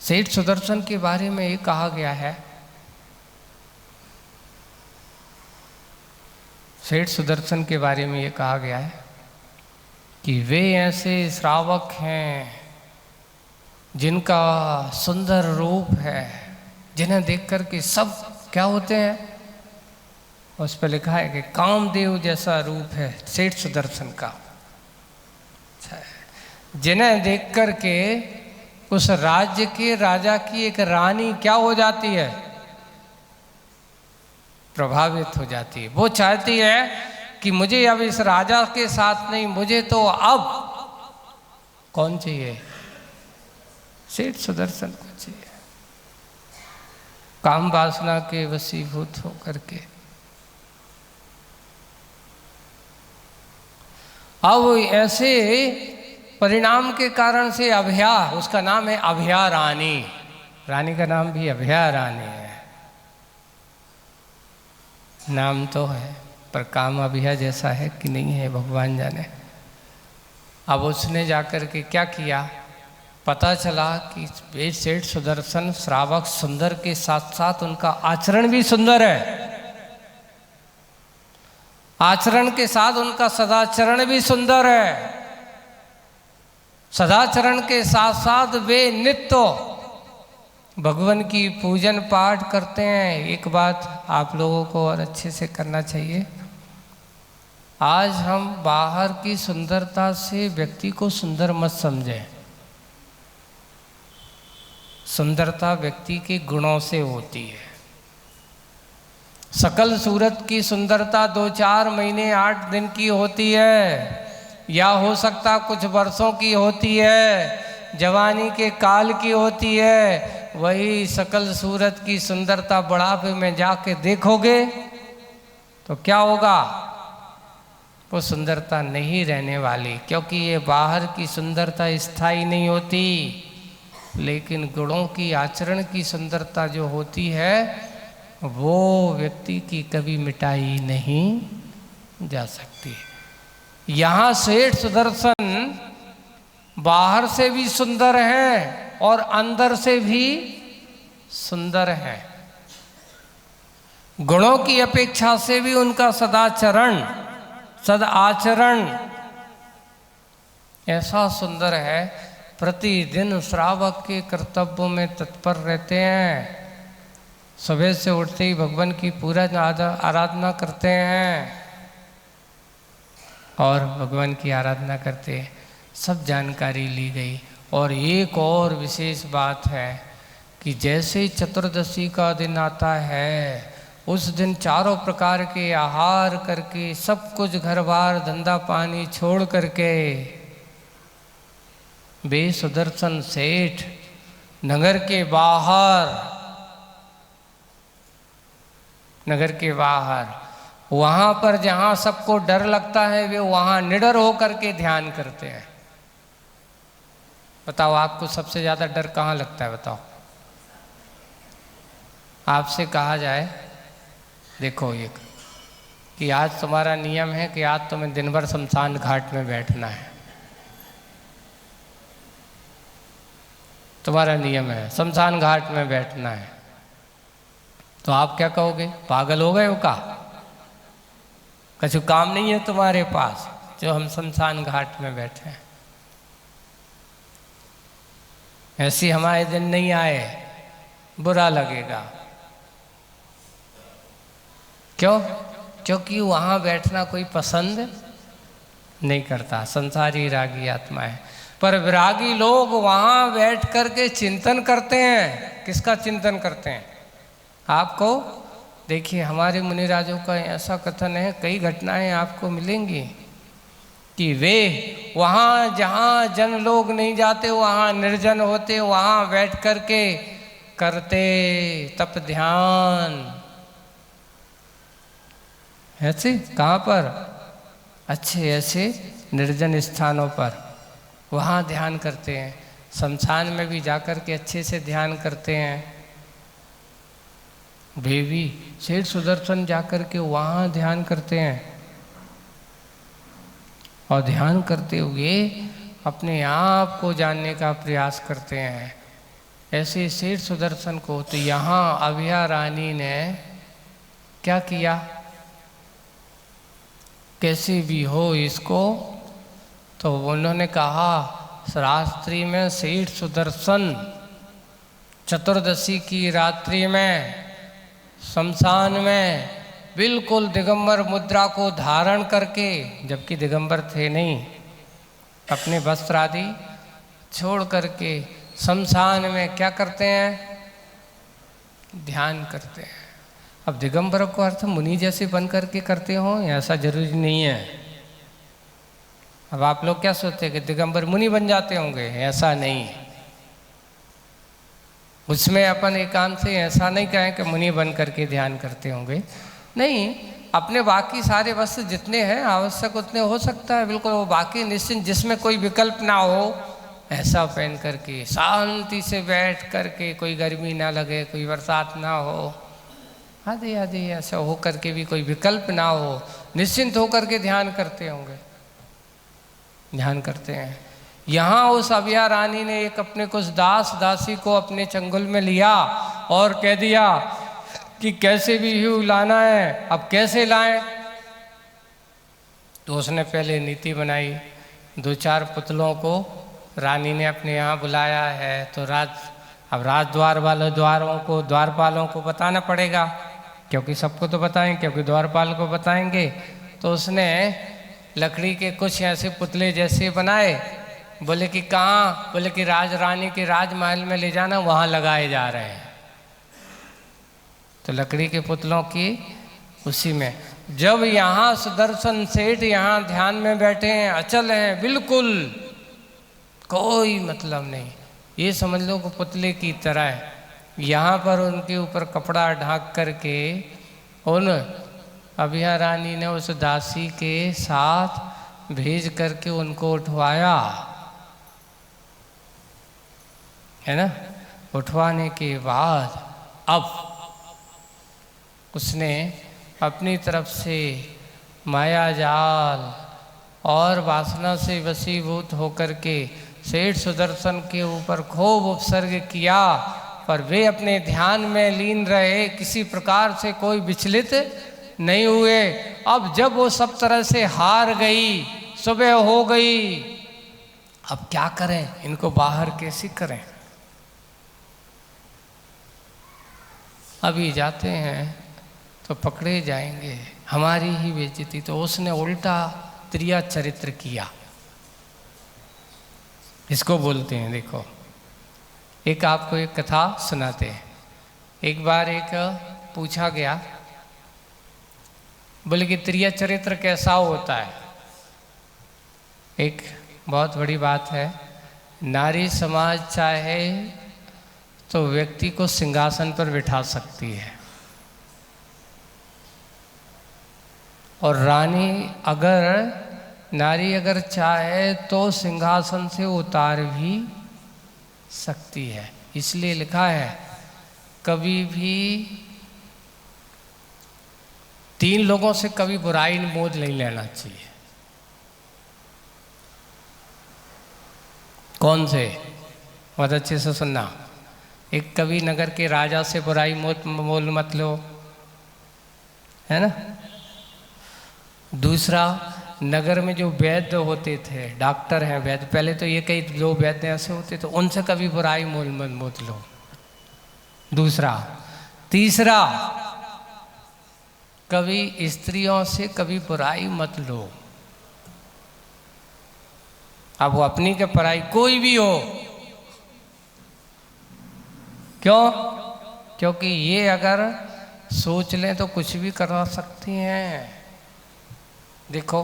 सेठ सुदर्शन के बारे में ये कहा गया है, सेठ सुदर्शन के बारे में ये कहा गया है कि वे ऐसे श्रावक हैं जिनका सुंदर रूप है, जिन्हें देखकर के सब क्या होते हैं? उस पर लिखा है कि कामदेव जैसा रूप है सेठ सुदर्शन का। जिन्हें देख कर के उस राज्य के राजा की एक रानी क्या हो जाती है? प्रभावित हो जाती है। वो चाहती है कि मुझे अब इस राजा के साथ नहीं, मुझे तो अब कौन चाहिए? सेठ सुदर्शन को चाहिए। काम वासना के वशीभूत होकर के अब ऐसे परिणाम के कारण से अभया, उसका नाम है अभया रानी, रानी का नाम भी अभया रानी है। नाम तो है पर काम अभया जैसा है कि नहीं है भगवान जाने। अब उसने जाकर के क्या किया? पता चला कि सेठ सुदर्शन श्रावक सुंदर के साथ साथ उनका आचरण भी सुंदर है, आचरण के साथ उनका सदाचरण भी सुंदर है, सदाचरण के साथ साथ वे नित्य भगवान की पूजन पाठ करते हैं। एक बात आप लोगों को और अच्छे से करना चाहिए, आज हम बाहर की सुंदरता से व्यक्ति को सुंदर मत समझें। सुंदरता व्यक्ति के गुणों से होती है। सकल सूरत की सुंदरता 2-4 महीने 8 दिन की होती है, या हो सकता कुछ वर्षों की होती है, जवानी के काल की होती है। वही सकल सूरत की सुंदरता बुढ़ापे में जाके देखोगे तो क्या होगा, वो सुंदरता नहीं रहने वाली, क्योंकि ये बाहर की सुंदरता स्थायी नहीं होती, लेकिन गुणों की, आचरण की सुंदरता जो होती है वो व्यक्ति की कभी मिटाई नहीं जा सकती। यहाँ सेठ सुदर्शन बाहर से भी सुंदर हैं और अंदर से भी सुंदर हैं। गुणों की अपेक्षा से भी उनका सदाचरण, सदाचरण ऐसा सुंदर है, प्रतिदिन श्रावक के कर्तव्यों में तत्पर रहते हैं। सुबह से उठते ही भगवान की पूरा आराधना करते हैं और भगवान की आराधना करते हैं। सब जानकारी ली गई। और एक और विशेष बात है कि जैसे चतुर्दशी का दिन आता है, उस दिन चारों प्रकार के आहार करके, सब कुछ घर बार धंधा पानी छोड़ करके वे सुदर्शन सेठ नगर के बाहर वहाँ पर जहाँ सबको डर लगता है, वे वहाँ निडर होकर के ध्यान करते हैं। बताओ आपको सबसे ज़्यादा डर कहाँ लगता है? बताओ। आपसे कहा जाए, देखो ये कि आज तुम्हारा नियम है कि आज तुम्हें दिन भर शमशान घाट में बैठना है, तुम्हारा नियम है शमशान घाट में बैठना है, तो आप क्या कहोगे? पागल हो गए हो का? कछु काम नहीं है तुम्हारे पास जो हम शमशान घाट में बैठे हैं? ऐसी हमारे दिन नहीं आए, बुरा लगेगा। क्यों? क्योंकि वहाँ बैठना कोई पसंद नहीं करता, संसारी रागी आत्मा है। पर विरागी लोग वहाँ बैठ करके चिंतन करते हैं। किसका चिंतन करते हैं? आपको देखिए, हमारे मुनिराजों का ऐसा कथन है, कई घटनाएं आपको मिलेंगी कि वे वहाँ जहाँ जन लोग नहीं जाते, वहाँ निर्जन होते, वहाँ बैठ करके करते तप ध्यान। ऐसे कहाँ पर? अच्छे ऐसे निर्जन स्थानों पर वहाँ ध्यान करते हैं। शमशान में भी जाकर के अच्छे से ध्यान करते हैं। वे भी सेठ सुदर्शन जाकर के वहाँ ध्यान करते हैं और ध्यान करते हुए अपने आप को जानने का प्रयास करते हैं। ऐसे सेठ सुदर्शन को तो यहाँ अभया रानी ने क्या किया? कैसे भी हो इसको, तो उन्होंने कहा रात्रि में सेठ सुदर्शन चतुर्दशी की रात्रि में शमशान में बिल्कुल दिगंबर मुद्रा को धारण करके, जबकि दिगंबर थे नहीं, अपने वस्त्र आदि छोड़ करके शमशान में क्या करते हैं? ध्यान करते हैं। अब दिगंबर को अर्थ मुनि जैसे बन करके करते हो, ऐसा जरूरी नहीं है। अब आप लोग क्या सोचते हैं कि दिगंबर मुनि बन जाते होंगे? ऐसा नहीं। उसमें अपन एकांत से ऐसा नहीं कहें कि मुनि बन करके ध्यान करते होंगे, नहीं। अपने बाकी सारे वस्त्र जितने हैं आवश्यक उतने हो सकता है, बिल्कुल वो बाकी निश्चिंत, जिसमें कोई विकल्प ना हो, ऐसा पहन करके शांति से बैठ करके, कोई गर्मी ना लगे, कोई बरसात ना हो, आदि आदि ऐसा हो करके भी कोई विकल्प ना हो, निश्चिंत होकर के ध्यान करते होंगे, ध्यान करते हैं। यहाँ उस अभया रानी ने एक अपने कुछ दास दासी को अपने चंगुल में लिया और कह दिया कि कैसे भी ह्यू लाना है। अब कैसे लाएं? तो उसने पहले नीति बनाई। 2-4 पुतलों को रानी ने अपने यहाँ बुलाया है, तो अब राजद्वार वाले द्वारपालों को बताना पड़ेगा, क्योंकि सबको तो बताएं, क्योंकि द्वारपाल को बताएंगे। तो उसने लकड़ी के कुछ ऐसे पुतले जैसे बनाए। बोले कि कहाँ? बोले कि राज रानी के राजमहल में ले जाना, वहाँ लगाए जा रहे हैं। तो लकड़ी के पुतलों की उसी में, जब यहाँ सुदर्शन सेठ यहाँ ध्यान में बैठे हैं, अचल हैं, बिल्कुल कोई मतलब नहीं, ये समझ लो कि पुतले की तरह है। यहाँ पर उनके ऊपर कपड़ा ढांक करके उन अभिया रानी ने उस दासी के साथ भेज करके उनको उठवाया, है ना। उठवाने के बाद अब उसने अपनी तरफ से माया जाल और वासना से वशीभूत होकर के सेठ सुदर्शन के ऊपर खूब उपसर्ग किया, पर वे अपने ध्यान में लीन रहे, किसी प्रकार से कोई विचलित नहीं हुए। अब जब वो सब तरह से हार गई, सुबह हो गई, अब क्या करें, इनको बाहर कैसे करें। अभी जाते हैं तो पकड़े जाएंगे, हमारी ही बेइज्जती। तो उसने उल्टा त्रिया चरित्र किया, इसको बोलते हैं। देखो, एक आपको एक कथा सुनाते हैं। एक बार एक पूछा गया, बोले कि त्रिया चरित्र कैसा होता है। एक बहुत बड़ी बात है, नारी समाज चाहे तो व्यक्ति को सिंहासन पर बिठा सकती है, और नारी अगर चाहे तो सिंहासन से उतार भी सकती है। इसलिए लिखा है, कभी भी 3 लोगों से कभी बुराई मोल नहीं लेना चाहिए। कौन से? बहुत अच्छे से सुनना। एक, कभी नगर के राजा से बुराई मोल मत लो, है ना। दूसरा, नगर में जो वैद्य होते थे, डॉक्टर हैं, वैद्य, पहले तो ये कई जो वैद्य ऐसे होते थे, उनसे कभी बुराई मोल मत लो। दूसरा। तीसरा, कभी स्त्रियों से कभी बुराई मत लो। अब वो अपनी के पराई कोई भी हो, क्यों? क्योंकि ये अगर सोच लें तो कुछ भी करा सकती हैं। देखो,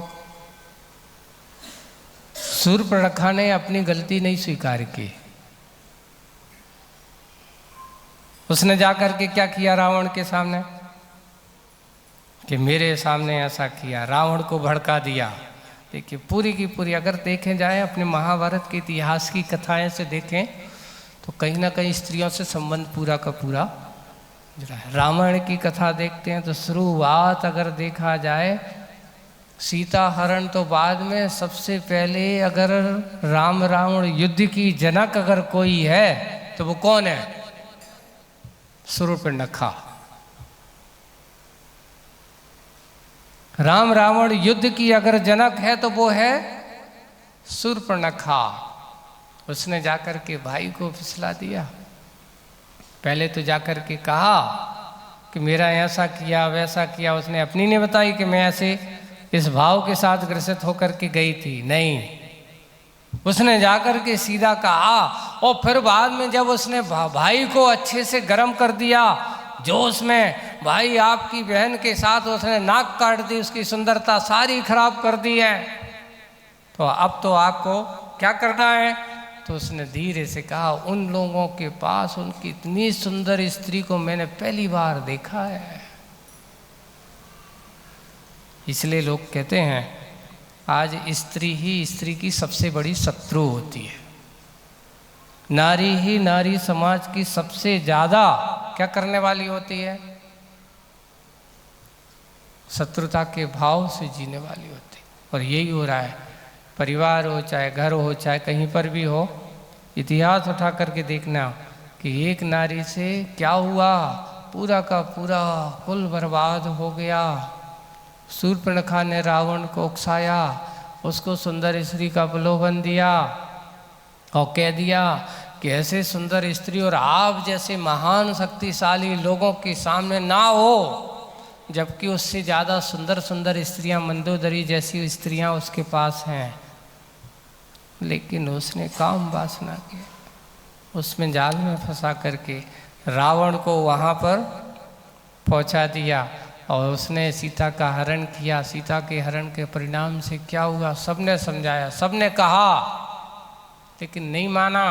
शूर्पणखा ने अपनी गलती नहीं स्वीकार की। उसने जाकर के क्या किया रावण के सामने, कि मेरे सामने ऐसा किया, रावण को भड़का दिया। देखिए, पूरी की पूरी अगर देखें जाए, अपने महाभारत के इतिहास की कथाएं से देखें तो कहीं ना कहीं स्त्रियों से संबंध पूरा का पूरा जुड़ा है। रामायण की कथा देखते हैं तो शुरुआत अगर देखा जाए, सीता हरण तो बाद में, सबसे पहले अगर राम रावण युद्ध की जनक अगर कोई है तो वो कौन है? शूर्पणखा। राम रावण युद्ध की अगर जनक है तो वो है शूर्पणखा। उसने जाकर के भाई को फिसला दिया। पहले तो जाकर के कहा कि मेरा ऐसा किया वैसा किया, उसने अपनी नहीं बताई कि मैं ऐसे इस भाव के साथ ग्रसित होकर के गई थी, नहीं, उसने जाकर के सीधा कहा। और फिर बाद में जब उसने भाई को अच्छे से गर्म कर दिया, जोश में भाई आपकी बहन के साथ उसने नाक काट दी, उसकी सुंदरता सारी खराब कर दी है, तो अब तो आपको क्या करना है? तो उसने धीरे से कहा, उन लोगों के पास उनकी इतनी सुंदर स्त्री को मैंने पहली बार देखा है। इसलिए लोग कहते हैं आज स्त्री ही स्त्री की सबसे बड़ी शत्रु होती है। नारी ही नारी समाज की सबसे ज्यादा क्या करने वाली होती है? शत्रुता के भाव से जीने वाली होती है। और यही हो रहा है, परिवार हो, चाहे घर हो, चाहे कहीं पर भी हो। इतिहास उठा करके देखना कि एक नारी से क्या हुआ, पूरा का पूरा कुल बर्बाद हो गया। शूर्पणखा ने रावण को उकसाया, उसको सुंदर स्त्री का प्रलोभन दिया और कह दिया कि ऐसे सुंदर स्त्री और आप जैसे महान शक्तिशाली लोगों के सामने ना हो, जबकि उससे ज़्यादा सुंदर सुंदर स्त्रियां, मंदोदरी जैसी स्त्रियां उसके पास हैं। लेकिन उसने काम वासना किया, उसमें जाल में फंसा करके रावण को वहाँ पर पहुँचा दिया और उसने सीता का हरण किया। सीता के हरण के परिणाम से क्या हुआ सबने समझाया, सबने कहा, लेकिन नहीं माना।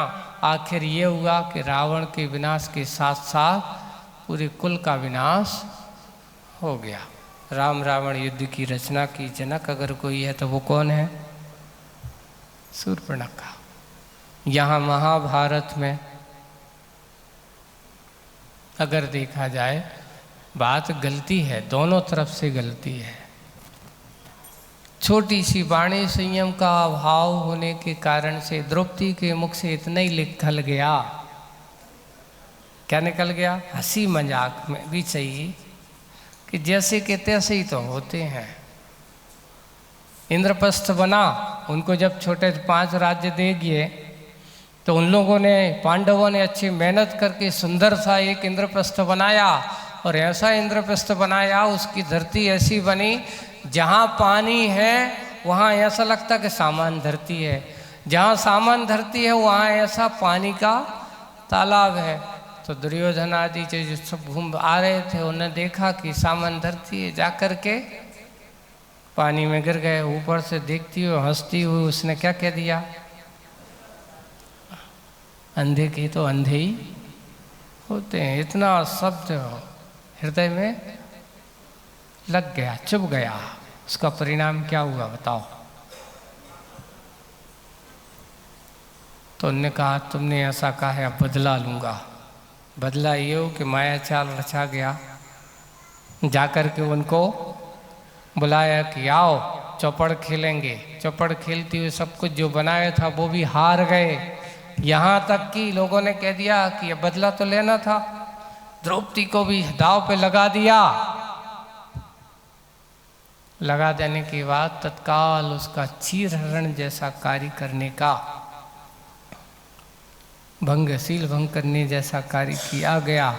आखिर ये हुआ कि रावण के विनाश के साथ साथ पूरे कुल का विनाश हो गया। राम रावण युद्ध की रचना की जनक अगर कोई है तो वो कौन है? शूर्पणखा। यहाँ महाभारत में अगर देखा जाए बात गलती है, दोनों तरफ से गलती है। छोटी सी वाणी संयम का अभाव होने के कारण से द्रौपदी के मुख से इतना ही निकल गया। क्या निकल गया? हंसी मजाक में भी चाहिए कि जैसे के तैसे ही तो होते हैं। इंद्रप्रस्थ बना, उनको जब छोटे 5 राज्य दे दिए तो उन लोगों ने, पांडवों ने अच्छी मेहनत करके सुंदर सा एक इंद्रप्रस्थ बनाया, और ऐसा इंद्रप्रस्थ बनाया उसकी धरती ऐसी बनी जहाँ पानी है वहाँ ऐसा लगता कि सामान धरती है, जहाँ सामान धरती है वहाँ ऐसा पानी का तालाब है। तो दुर्योधन आदि जो सब घूम आ रहे थे उन्होंने देखा कि सामान धरती है, जा कर के पानी में गिर गए। ऊपर से देखती हुई हंसती हुई उसने क्या कह दिया? अंधे के तो अंधे ही होते हैं। इतना शब्द हृदय में लग गया, चुभ गया। उसका परिणाम क्या हुआ बताओ? तो उन्होंने कहा तुमने ऐसा कहा है, अब बदला लूँगा। बदला ये हो कि माया चाल रचा गया। जाकर के उनको बुलाया कि आओ चौपड़ खेलेंगे। चौपड़ खेलती हुई सब कुछ जो बनाया था वो भी हार गए। यहाँ तक कि लोगों ने कह दिया कि ये बदला तो लेना था। द्रौपदी को भी दाव पे लगा दिया। लगा देने के बाद तत्काल उसका चीरहरण जैसा कार्य करने का, भंगशील भंग करने जैसा कार्य किया गया।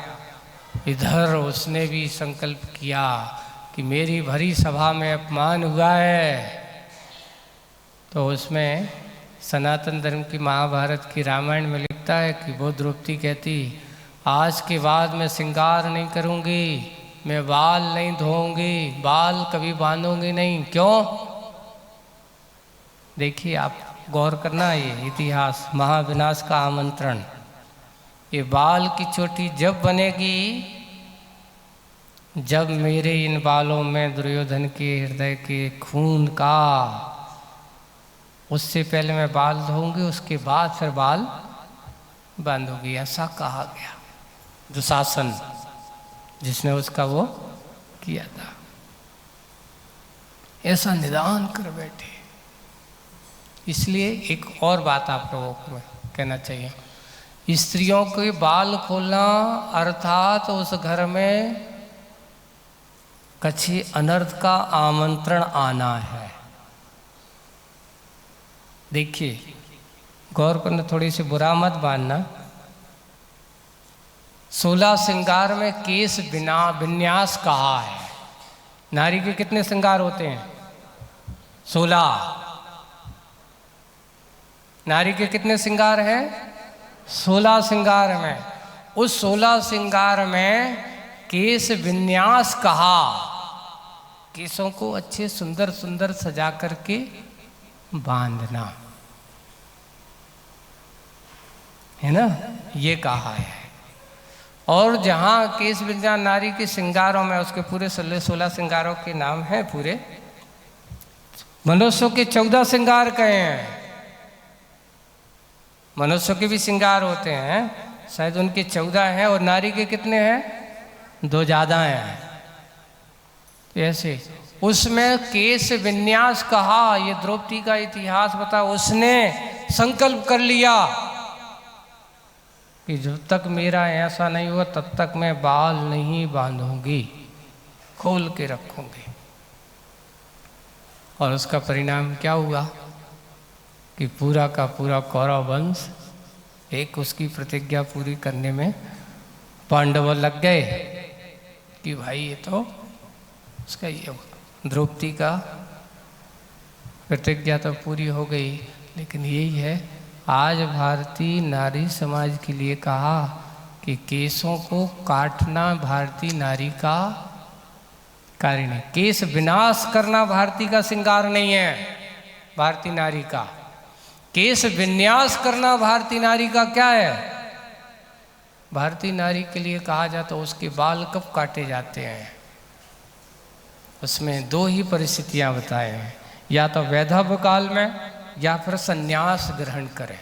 इधर उसने भी संकल्प किया कि मेरी भरी सभा में अपमान हुआ है। तो उसमें सनातन धर्म की महाभारत की रामायण में लिखता है कि वो द्रौपदी कहती आज के बाद मैं श्रृंगार नहीं करूँगी, मैं बाल नहीं धोऊंगी, बाल कभी बांधूंगी नहीं। क्यों? देखिए आप गौर करना, ये इतिहास महाविनाश का आमंत्रण। ये बाल की चोटी जब बनेगी जब मेरे इन बालों में दुर्योधन के हृदय के खून का, उससे पहले मैं बाल धोऊंगी, उसके बाद फिर बाल बांधूंगी। ऐसा कहा गया। दुशासन जिसने उसका वो किया था, ऐसा निदान कर बैठे। इसलिए एक और बात आप लोगों को कहना चाहिए, स्त्रियों के बाल खोलना अर्थात उस घर में कच्छी अनर्थ का आमंत्रण आना है। देखिए गौर करना, थोड़ी सी बुरा मत मानना। 16 श्रृंगार में केश बिना विन्यास कहा है। नारी के कितने श्रृंगार होते हैं? 16। नारी के कितने श्रृंगार हैं? 16 श्रृंगार में। उस 16 श्रृंगार में केश विन्यास कहा। केशों को अच्छे सुंदर सुंदर सजा करके बांधना है ना, ये कहा है। और जहाँ केश विन्यास नारी के श्रृंगारों में, उसके पूरे 16 श्रृंगारों के नाम हैं पूरे। मनुष्यों के 14 श्रृंगार कहे हैं। मनुष्यों के भी श्रृंगार होते हैं, शायद उनके 14 हैं, और नारी के कितने हैं? 2 ज़्यादा हैं। ऐसे उसमें केश विन्यास कहा। ये द्रौपदी का इतिहास बता। उसने संकल्प कर लिया कि जब तक मेरा ऐसा नहीं हुआ तब तक मैं बाल नहीं बांधूंगी, खोल के रखूंगी। और उसका परिणाम क्या हुआ कि पूरा का पूरा कौरव वंश एक उसकी प्रतिज्ञा पूरी करने में पांडव लग गए कि भाई ये तो उसका ये द्रौपदी का प्रतिज्ञा तो पूरी हो गई। लेकिन यही है, आज भारतीय नारी समाज के लिए कहा कि केशों को काटना भारतीय नारी का कार्य नहीं। केश विनाश करना भारतीय का श्रृंगार नहीं है। भारतीय नारी का केश विन्यास करना भारतीय नारी का क्या है? भारतीय नारी के लिए कहा जाता, उसके बाल कब काटे जाते हैं? उसमें दो ही परिस्थितियां बताए हैं, या तो वैधव्य काल में या फिर संन्यास ग्रहण करें।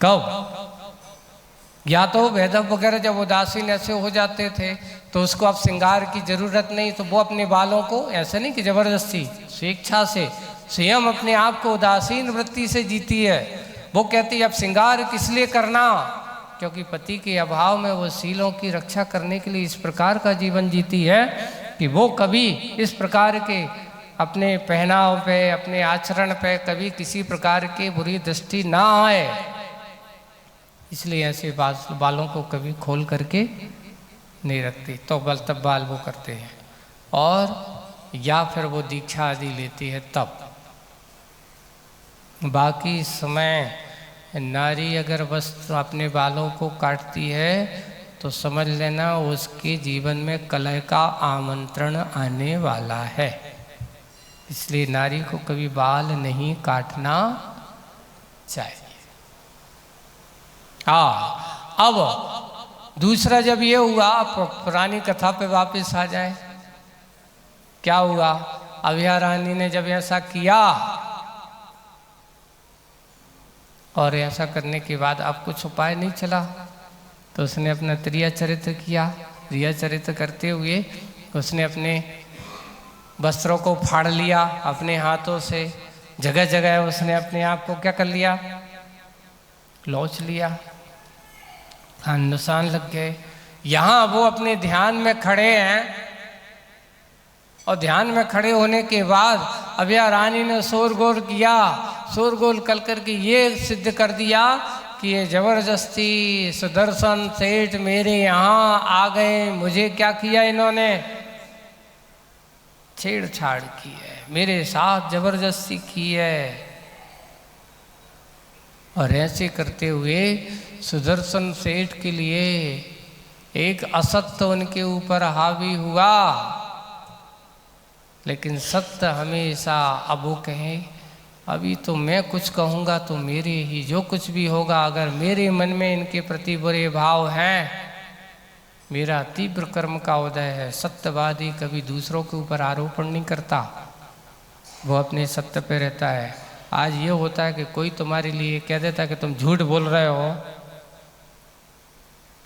कब? या तो वैधव्य वगैरह जब उदासीन ऐसे हो जाते थे तो उसको अब श्रृंगार की जरूरत नहीं, तो वो अपने बालों को ऐसे नहीं कि जबरदस्ती, स्वेच्छा से स्वयं अपने आप को उदासीन वृत्ति से जीती है। वो कहती है अब श्रृंगार किस लिए करना, क्योंकि पति के अभाव में वो शीलों की रक्षा करने के लिए इस प्रकार का जीवन जीती है कि वो कभी इस प्रकार के अपने पहनाव पे, अपने आचरण पे कभी किसी प्रकार की बुरी दृष्टि ना आए, इसलिए ऐसे बालों को कभी खोल करके नहीं रखती। तो तब बाल वो करते हैं, और या फिर वो दीक्षा आदि लेती है तब। बाकी समय नारी अगर बस अपने बालों को काटती है तो समझ लेना उसके जीवन में कलह का आमंत्रण आने वाला है। इसलिए नारी को कभी बाल नहीं काटना चाहिए। अब दूसरा जब ये हुआ, पुरानी कथा पे वापस आ जाए, क्या हुआ? अभिया रानी ने जब ऐसा किया और ऐसा करने के बाद अब कुछ उपाय नहीं चला, तो उसने अपना त्रिया चरित्र किया। त्रिया चरित्र करते हुए उसने अपने वस्त्रों को फाड़ लिया अपने हाथों से, जगह जगह उसने अपने आप को क्या कर लिया, लौच लिया, निशान लग गए। यहाँ वो अपने ध्यान में खड़े हैं, और ध्यान में खड़े होने के बाद अभिया रानी ने शोरगोल किया, शोरगोल कर करके ये सिद्ध कर दिया कि ये जबरदस्ती सुदर्शन सेठ मेरे यहाँ आ गए, मुझे क्या किया इन्होंने, छेड़छाड़ की है, मेरे साथ जबरदस्ती की है। और ऐसे करते हुए सुदर्शन सेठ के लिए एक असत्य उनके ऊपर हावी हुआ, लेकिन सत्य हमेशा, अब वो कहें अभी तो मैं कुछ कहूँगा तो मेरे ही, जो कुछ भी होगा, अगर मेरे मन में इनके प्रति बुरे भाव हैं, मेरा तीव्र कर्म का उदय है। सत्यवादी कभी दूसरों के ऊपर आरोपण नहीं करता, वो अपने सत्य पे रहता है। आज ये होता है कि कोई तुम्हारे लिए कह देता है कि तुम झूठ बोल रहे हो,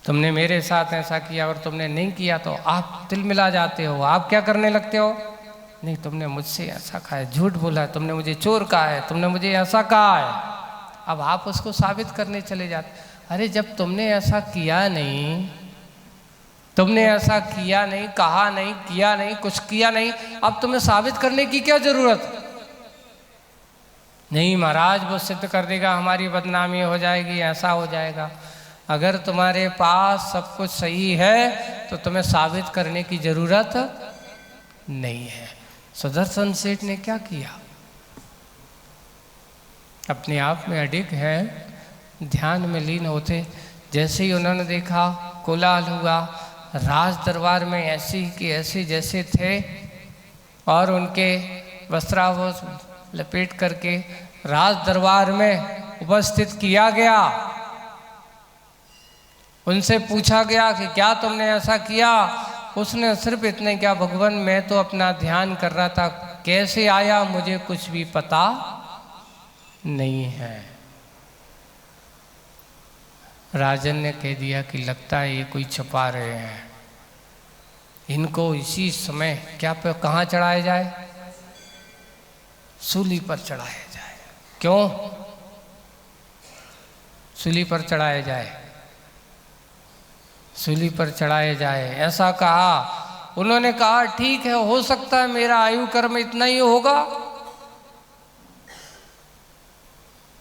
तुमने मेरे साथ ऐसा किया और तुमने नहीं किया, तो आप तिल मिला जाते हो। आप क्या करने लगते हो, नहीं तुमने मुझसे ऐसा कहा है, झूठ बोला है, तुमने मुझे चोर कहा है, तुमने मुझे ऐसा कहा है। अब आप उसको साबित करने चले जाते। अरे जब तुमने ऐसा किया नहीं, तुमने ऐसा किया नहीं, कहा नहीं, किया नहीं, कुछ किया नहीं, अब तुम्हें साबित करने की क्या जरूरत? नहीं महाराज वो सिद्ध कर देगा, हमारी बदनामी हो जाएगी, ऐसा हो जाएगा। अगर तुम्हारे पास सब कुछ सही है तो तुम्हें साबित करने की जरूरत नहीं है। सुदर्शन सेठ ने क्या किया, अपने आप में अडिग है, ध्यान में लीन होते, जैसे ही उन्होंने देखा कोलाहल हुआ, राज दरबार में ऐसे के ऐसे जैसे थे, और उनके वस्त्राभूषण लपेट करके राज दरबार में उपस्थित किया गया। उनसे पूछा गया कि क्या तुमने ऐसा किया? उसने सिर्फ इतने क्या, भगवान मैं तो अपना ध्यान कर रहा था, कैसे आया मुझे कुछ भी पता नहीं है। राजन ने कह दिया कि लगता है ये कोई छुपा रहे हैं, इनको इसी समय क्या पे कहाँ चढ़ाया जाए, सूली पर चढ़ाया जाए। क्यों सूली पर चढ़ाया जाए? सूली पर चढ़ाया जाए ऐसा कहा। उन्होंने कहा ठीक है, हो सकता है मेरा आयु कर्म इतना ही होगा,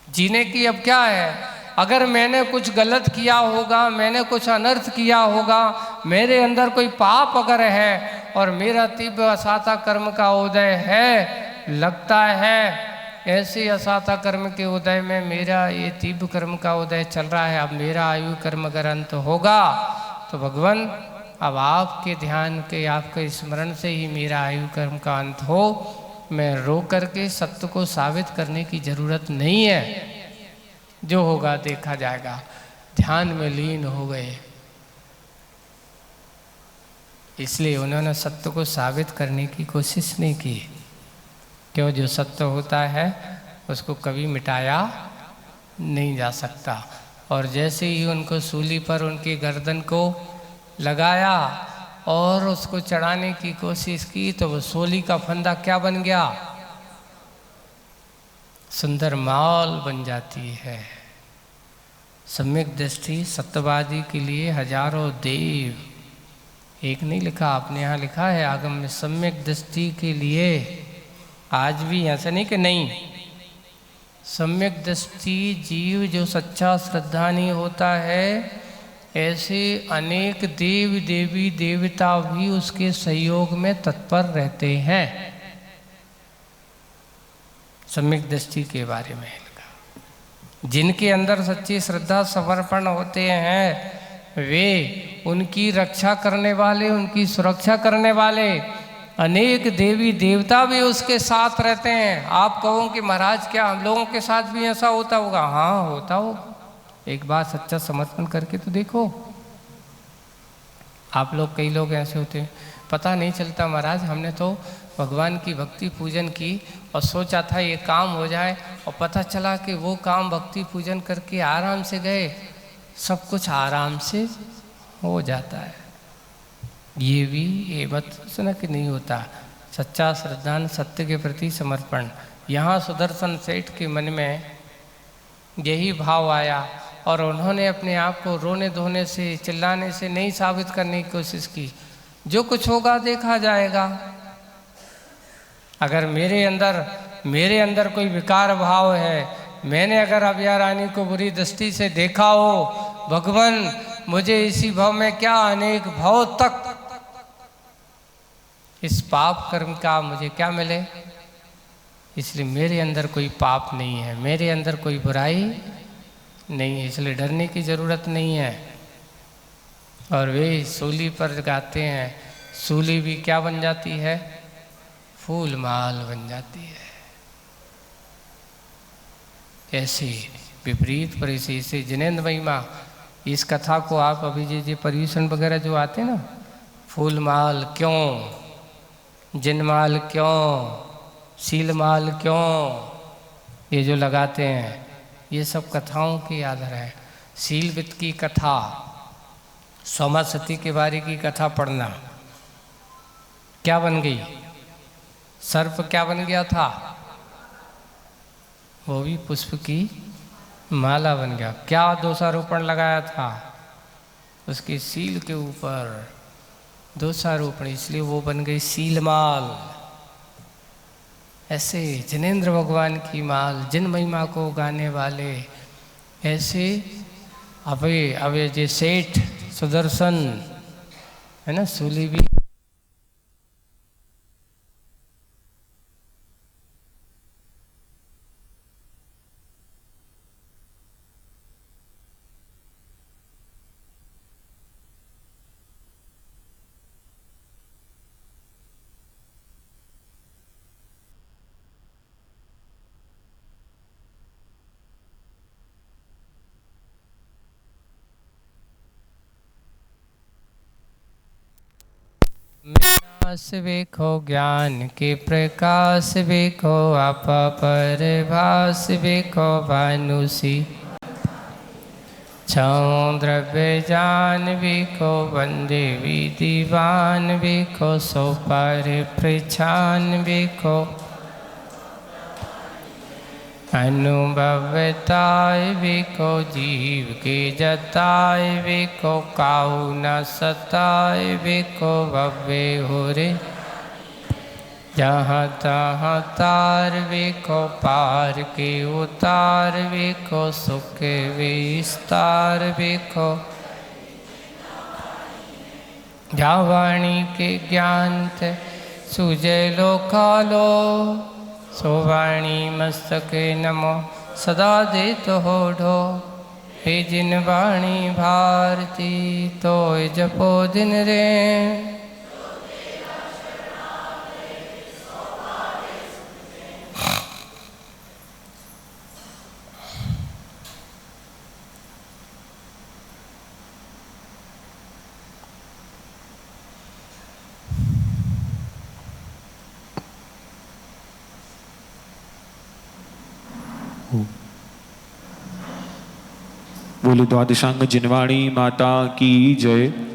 जीने की अब क्या है। अगर मैंने कुछ गलत किया होगा, मैंने कुछ अनर्थ किया होगा, मेरे अंदर कोई पाप अगर है और मेरा तीव्र असाता कर्म का उदय है, लगता है ऐसे असाता कर्म के उदय में मेरा ये तीव्र कर्म का उदय चल रहा है, अब मेरा आयु कर्म अगर अंत होगा तो भगवान अब आपके ध्यान के, आपके स्मरण से ही मेरा आयु कर्म का अंत हो, मैं रो करके सत्य को साबित करने की जरूरत नहीं है, जो होगा देखा जाएगा। ध्यान में लीन हो गए। इसलिए उन्होंने सत्य को साबित करने की कोशिश नहीं की। क्यों? जो सत्य होता है उसको कभी मिटाया नहीं जा सकता। और जैसे ही उनको सूली पर उनकी गर्दन को लगाया और उसको चढ़ाने की कोशिश की तो वो सूली का फंदा क्या बन गया? सुंदर माल बन जाती है। सम्यक दृष्टि सत्यवादी के लिए हजारों देव, एक नहीं लिखा आपने, यहाँ लिखा है आगम में, सम्यक दृष्टि के लिए आज भी, ऐसा नहीं कि नहीं, सम्यक दृष्टि जीव जो सच्चा श्रद्धानी होता है, ऐसे अनेक देव देवी देवता भी उसके सहयोग में तत्पर रहते हैं। सम्यक दृष्टि के बारे में लिखा। जिनके अंदर सच्ची श्रद्धा समर्पण होते हैं वे उनकी रक्षा करने वाले, उनकी सुरक्षा करने वाले अनेक देवी देवता भी उसके साथ रहते हैं। आप कहो कि महाराज क्या हम लोगों के साथ भी ऐसा होता होगा? हाँ होता होगा। एक बार सच्चा समर्पण करके तो देखो। आप लोग, कई लोग ऐसे होते हैं, पता नहीं चलता महाराज हमने तो भगवान की भक्ति पूजन की और सोचा था ये काम हो जाए, और पता चला कि वो काम भक्ति पूजन करके आराम से गए, सब कुछ आराम से हो जाता है। ये भी ये मत सुना कि नहीं होता। सच्चा श्रद्धान, सत्य के प्रति समर्पण। यहाँ सुदर्शन सेठ के मन में यही भाव आया और उन्होंने अपने आप को रोने धोने से, चिल्लाने से नहीं साबित करने की कोशिश की। जो कुछ होगा देखा जाएगा। अगर मेरे अंदर कोई विकार भाव है, मैंने अगर अभया रानी को बुरी दृष्टि से देखा हो, भगवान मुझे इसी भाव में क्या अनेक भाव तक इस पाप कर्म का मुझे क्या मिले। इसलिए मेरे अंदर कोई पाप नहीं है, मेरे अंदर कोई बुराई नहीं है, इसलिए डरने की ज़रूरत नहीं है। और वे सूली पर गाते हैं, सूली भी क्या बन जाती है? फूल माल बन जाती है। ऐसे विपरीत परिस्थिति से जिनेंद्र महिमा, इस कथा को आप अभी जी पर्यूषण वगैरह जो आते हैं ना, फूल माल क्यों, जिनमाल क्यों, सीलमाल क्यों, ये जो लगाते हैं, ये सब कथाओं की आधार है। सीलवित की कथा, सोमा सती के बारे की कथा पढ़ना, क्या बन गई? सर्प क्या बन गया था? वो भी पुष्प की माला बन गया। क्या दोषारोपण लगाया था? उसके सील के ऊपर दोषारोपण, इसलिए वो बन गई सीलमाल। ऐसे जिनेंद्र भगवान की माल, जिन महिमा को गाने वाले, ऐसे अभय जे सेठ सुदर्शन है ना, सूली भी प्रकाश देखो, ज्ञान के प्रकाश देखो, आप परभास देखो, भानुसी छौ द्रव्य जान देखो, वंदे विधिवान देखो, सो पर प्रछान देखो, अनुभवताय देखो, जीव के जताय देखो, काऊ न सताय देखो, भव्य हो रे जहाँ तहाँ तार देखो, पार के उतार देखो, सुख विस्तार देखो, जहाँ वाणी के ज्ञान थे सुजय लो खालो, सो वाणी मस्तके नमो सदा दे तो हो ढो, हे जिन वाणी भारती तो जपो दिन रे, बोले द्वादशांग जिनवाणी माता की जय।